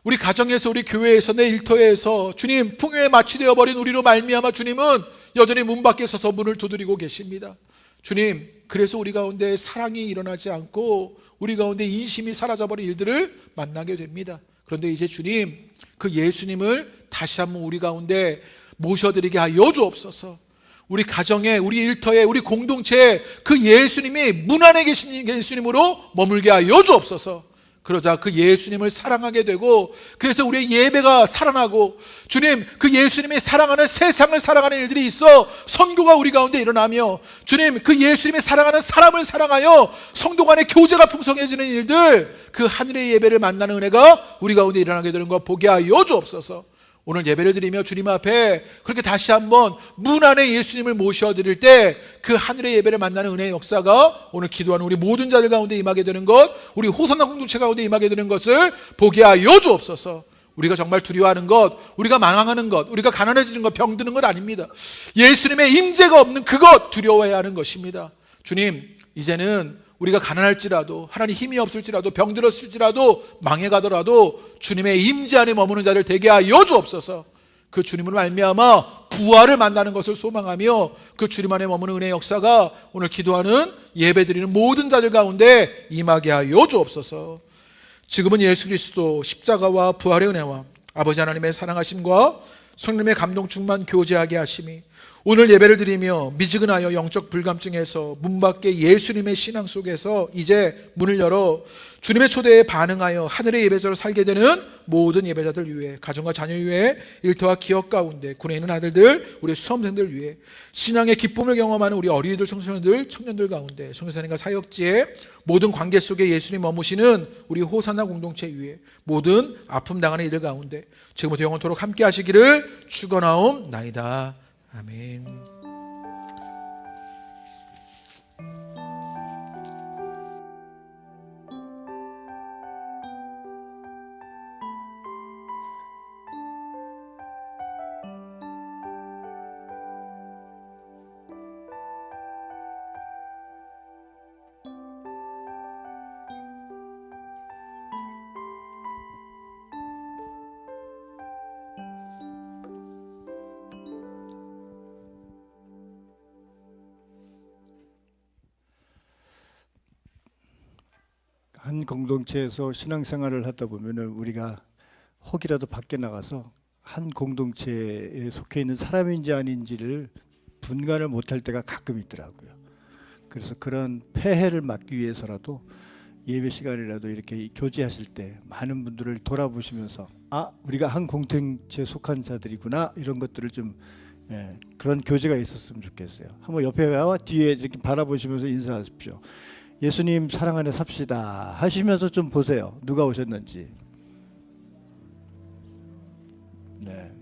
S4: 우리 가정에서 우리 교회에서 내 일터에서 주님 풍요에 마취되어 버린 우리로 말미암아 주님은 여전히 문 밖에 서서 문을 두드리고 계십니다. 주님 그래서 우리 가운데 사랑이 일어나지 않고 우리 가운데 인심이 사라져버린 일들을 만나게 됩니다. 그런데 이제 주님 그 예수님을 다시 한번 우리 가운데 모셔드리게 하여 주옵소서. 우리 가정에 우리 일터에 우리 공동체에 그 예수님이 문 안에 계신 예수님으로 머물게 하여 주옵소서. 그러자 그 예수님을 사랑하게 되고 그래서 우리의 예배가 살아나고 주님 그 예수님이 사랑하는 세상을 사랑하는 일들이 있어 선교가 우리 가운데 일어나며 주님 그 예수님이 사랑하는 사람을 사랑하여 성도 간의 교제가 풍성해지는 일들 그 하늘의 예배를 만나는 은혜가 우리 가운데 일어나게 되는 것 보게 하여 주옵소서. 오늘 예배를 드리며 주님 앞에 그렇게 다시 한번 문 안에 예수님을 모셔드릴 때 그 하늘의 예배를 만나는 은혜의 역사가 오늘 기도하는 우리 모든 자들 가운데 임하게 되는 것 우리 호산나 공동체 가운데 임하게 되는 것을 보게 하여 주옵소서. 우리가 정말 두려워하는 것 우리가 망하는 것 우리가 가난해지는 것 병드는 것 아닙니다. 예수님의 임재가 없는 그것 두려워해야 하는 것입니다. 주님 이제는 우리가 가난할지라도 하나님 힘이 없을지라도 병들었을지라도 망해가더라도 주님의 임재 안에 머무는 자를 되게 하여 주옵소서. 그 주님으로 말미암아 부활을 만나는 것을 소망하며 그 주님 안에 머무는 은혜의 역사가 오늘 기도하는 예배드리는 모든 자들 가운데 임하게 하여 주옵소서. 지금은 예수 그리스도 십자가와 부활의 은혜와 아버지 하나님의 사랑하심과 성령의 감동 충만 교제하게 하심이 오늘 예배를 드리며 미지근하여 영적 불감증에서 문 밖에 예수님의 신앙 속에서 이제 문을 열어 주님의 초대에 반응하여 하늘의 예배자로 살게 되는 모든 예배자들 위해 가정과 자녀 위해 일터와 기업 가운데 군에 있는 아들들 우리 수험생들 위해 신앙의 기쁨을 경험하는 우리 어린이들 청소년들 청년들 가운데 선교사님과 사역지에 모든 관계 속에 예수님 머무시는 우리 호산나 공동체 위에 모든 아픔 당하는 이들 가운데 지금부터 영원토록 함께 하시기를 축원하옵나이다. 아멘.
S1: 한 공동체에서 신앙생활을 하다 보면 우리가 혹이라도 밖에 나가서 한 공동체에 속해 있는 사람인지 아닌지를 분간을 못할 때가 가끔 있더라고요. 그래서 그런 폐해를 막기 위해서라도 예배 시간이라도 이렇게 교제하실 때 많은 분들을 돌아보시면서 우리가 한 공동체에 속한 자들이구나, 이런 것들을 좀 그런 교제가 있었으면 좋겠어요. 한번 옆에와 뒤에 이렇게 바라보시면서 인사하십시오. 예수님 사랑 안에 삽시다 하시면서 좀 보세요. 누가 오셨는지. 네.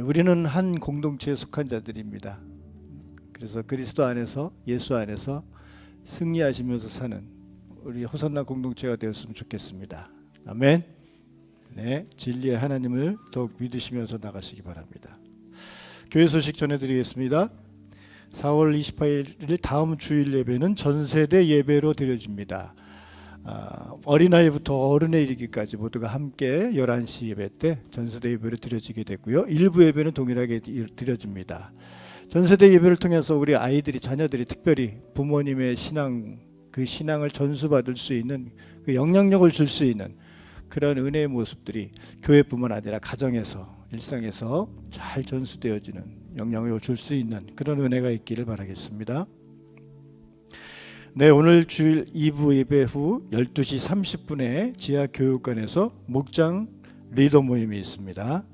S1: 우리는 한 공동체에 속한 자들입니다. 그래서 그리스도 안에서, 예수 안에서 승리하시면서 사는 우리 호산나 공동체가 되었으면 좋겠습니다. 아멘. 네, 진리의 하나님을 더욱 믿으시면서 나가시기 바랍니다. 교회 소식 전해드리겠습니다. 4월 28일 다음 주일 예배는 전세대 예배로 드려집니다. 어린아이부터 어른에 이르기까지 모두가 함께 11시 예배 때 전세대 예배로 드려지게 되고요. 일부 예배는 동일하게 드려집니다. 전세대 예배를 통해서 우리 아이들이, 자녀들이 특별히 부모님의 신앙, 그 신앙을 전수받을 수 있는, 그 영향력을 줄 수 있는 그런 은혜의 모습들이 교회뿐만 아니라 가정에서, 일상에서 잘 전수되어지는, 영향력을 줄 수 있는 그런 은혜가 있기를 바라겠습니다. 네, 오늘 주일 2부 예배 후 12시 30분에 지하교육관에서 목장 리더 모임이 있습니다.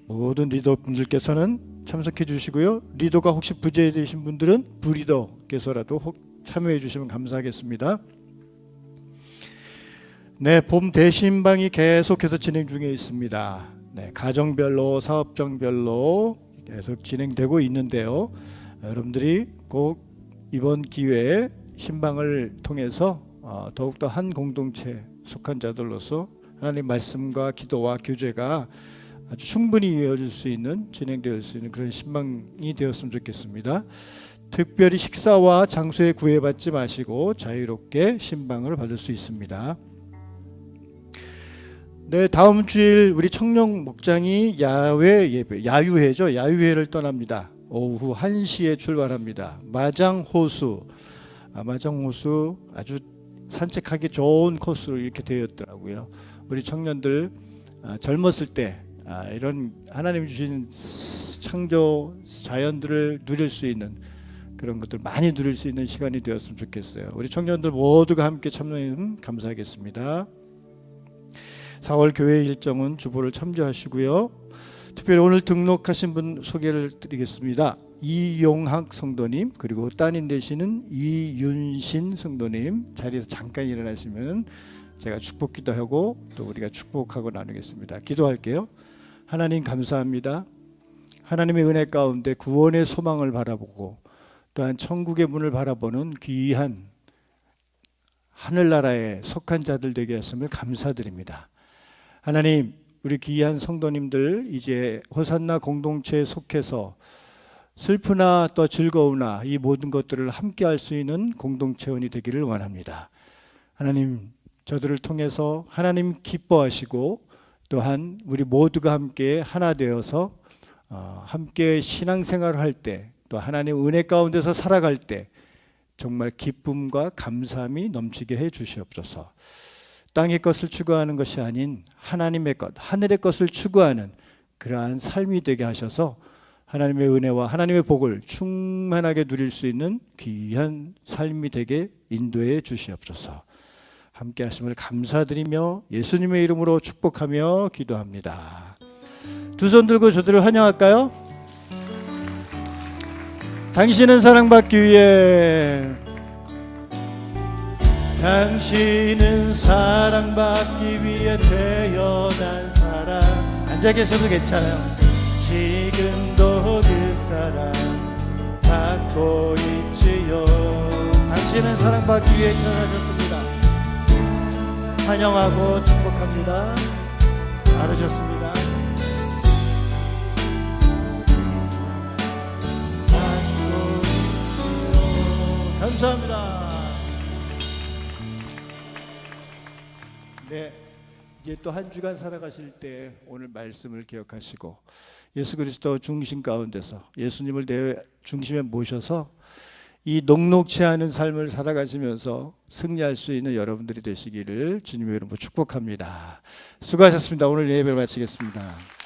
S1: 모든 리더분들께서는 참석해 주시고요. 리더가 혹시 부재되신 분들은 부리더께서라도 참여해 주시면 감사하겠습니다. 네, 봄 대신방이 계속해서 진행 중에 있습니다. 네, 가정별로, 사업장별로 계속 진행되고 있는데요. 여러분들이 꼭 이번 기회에 신방을 통해서 더욱더 한 공동체에 속한 자들로서 하나님 말씀과 기도와 교제가 아주 충분히 이어질 수 있는, 진행될 수 있는 그런 신방이 되었으면 좋겠습니다. 특별히 식사와 장소에 구애받지 마시고 자유롭게 신방을 받을 수 있습니다. 네, 다음 주일 우리 청년 목장이 야외 예배, 야유회죠. 야유회를 떠납니다. 오후 1시에 출발합니다. 마장호수, 마장호수 아주 산책하기 좋은 코스로 이렇게 되었더라고요. 우리 청년들 젊었을 때 이런 하나님 주신 창조 자연들을 누릴 수 있는 그런 것들 많이 누릴 수 있는 시간이 되었으면 좋겠어요. 우리 청년들 모두가 함께 참여해주면 감사하겠습니다. 4월 교회 일정은 주보를 참조하시고요. 특별히 오늘 등록하신 분 소개를 드리겠습니다. 이용학 성도님, 그리고 따님 되시는 이윤신 성도님, 자리에서 잠깐 일어나시면 제가 축복 기도하고 또 우리가 축복하고 나누겠습니다. 기도할게요. 하나님 감사합니다. 하나님의 은혜 가운데 구원의 소망을 바라보고 또한 천국의 문을 바라보는 귀한 하늘나라에 속한 자들 되게 하심을 감사드립니다. 하나님, 우리 귀한 성도님들 이제 호산나 공동체에 속해서 슬프나 또 즐거우나 이 모든 것들을 함께 할 수 있는 공동체원이 되기를 원합니다. 하나님, 저들을 통해서 하나님 기뻐하시고 또한 우리 모두가 함께 하나 되어서 함께 신앙생활을 할 때 또 하나님 은혜 가운데서 살아갈 때 정말 기쁨과 감사함이 넘치게 해 주시옵소서. 땅의 것을 추구하는 것이 아닌 하나님의 것, 하늘의 것을 추구하는 그러한 삶이 되게 하셔서 하나님의 은혜와 하나님의 복을 충만하게 누릴 수 있는 귀한 삶이 되게 인도해 주시옵소서. 함께 하심을 감사드리며 예수님의 이름으로 축복하며 기도합니다. 두 손 들고 저들을 환영할까요? 당신은 사랑받기 위해, 당신은 사랑받기 위해 태어난 사람. 앉아 계셔도 괜찮아요. 지금도 그 사랑 받고 있지요. 당신은 사랑받기 위해 태어나셨습니다. 환영하고 축복합니다. 잘하셨습니다. 감사합니다. 네, 이제 또 한 주간 살아가실 때 오늘 말씀을 기억하시고 예수 그리스도 중심 가운데서 예수님을 내 중심에 모셔서 이 녹록치 않은 삶을 살아가시면서 승리할 수 있는 여러분들이 되시기를 주님의 이름으로 축복합니다. 수고하셨습니다. 오늘 예배를 마치겠습니다.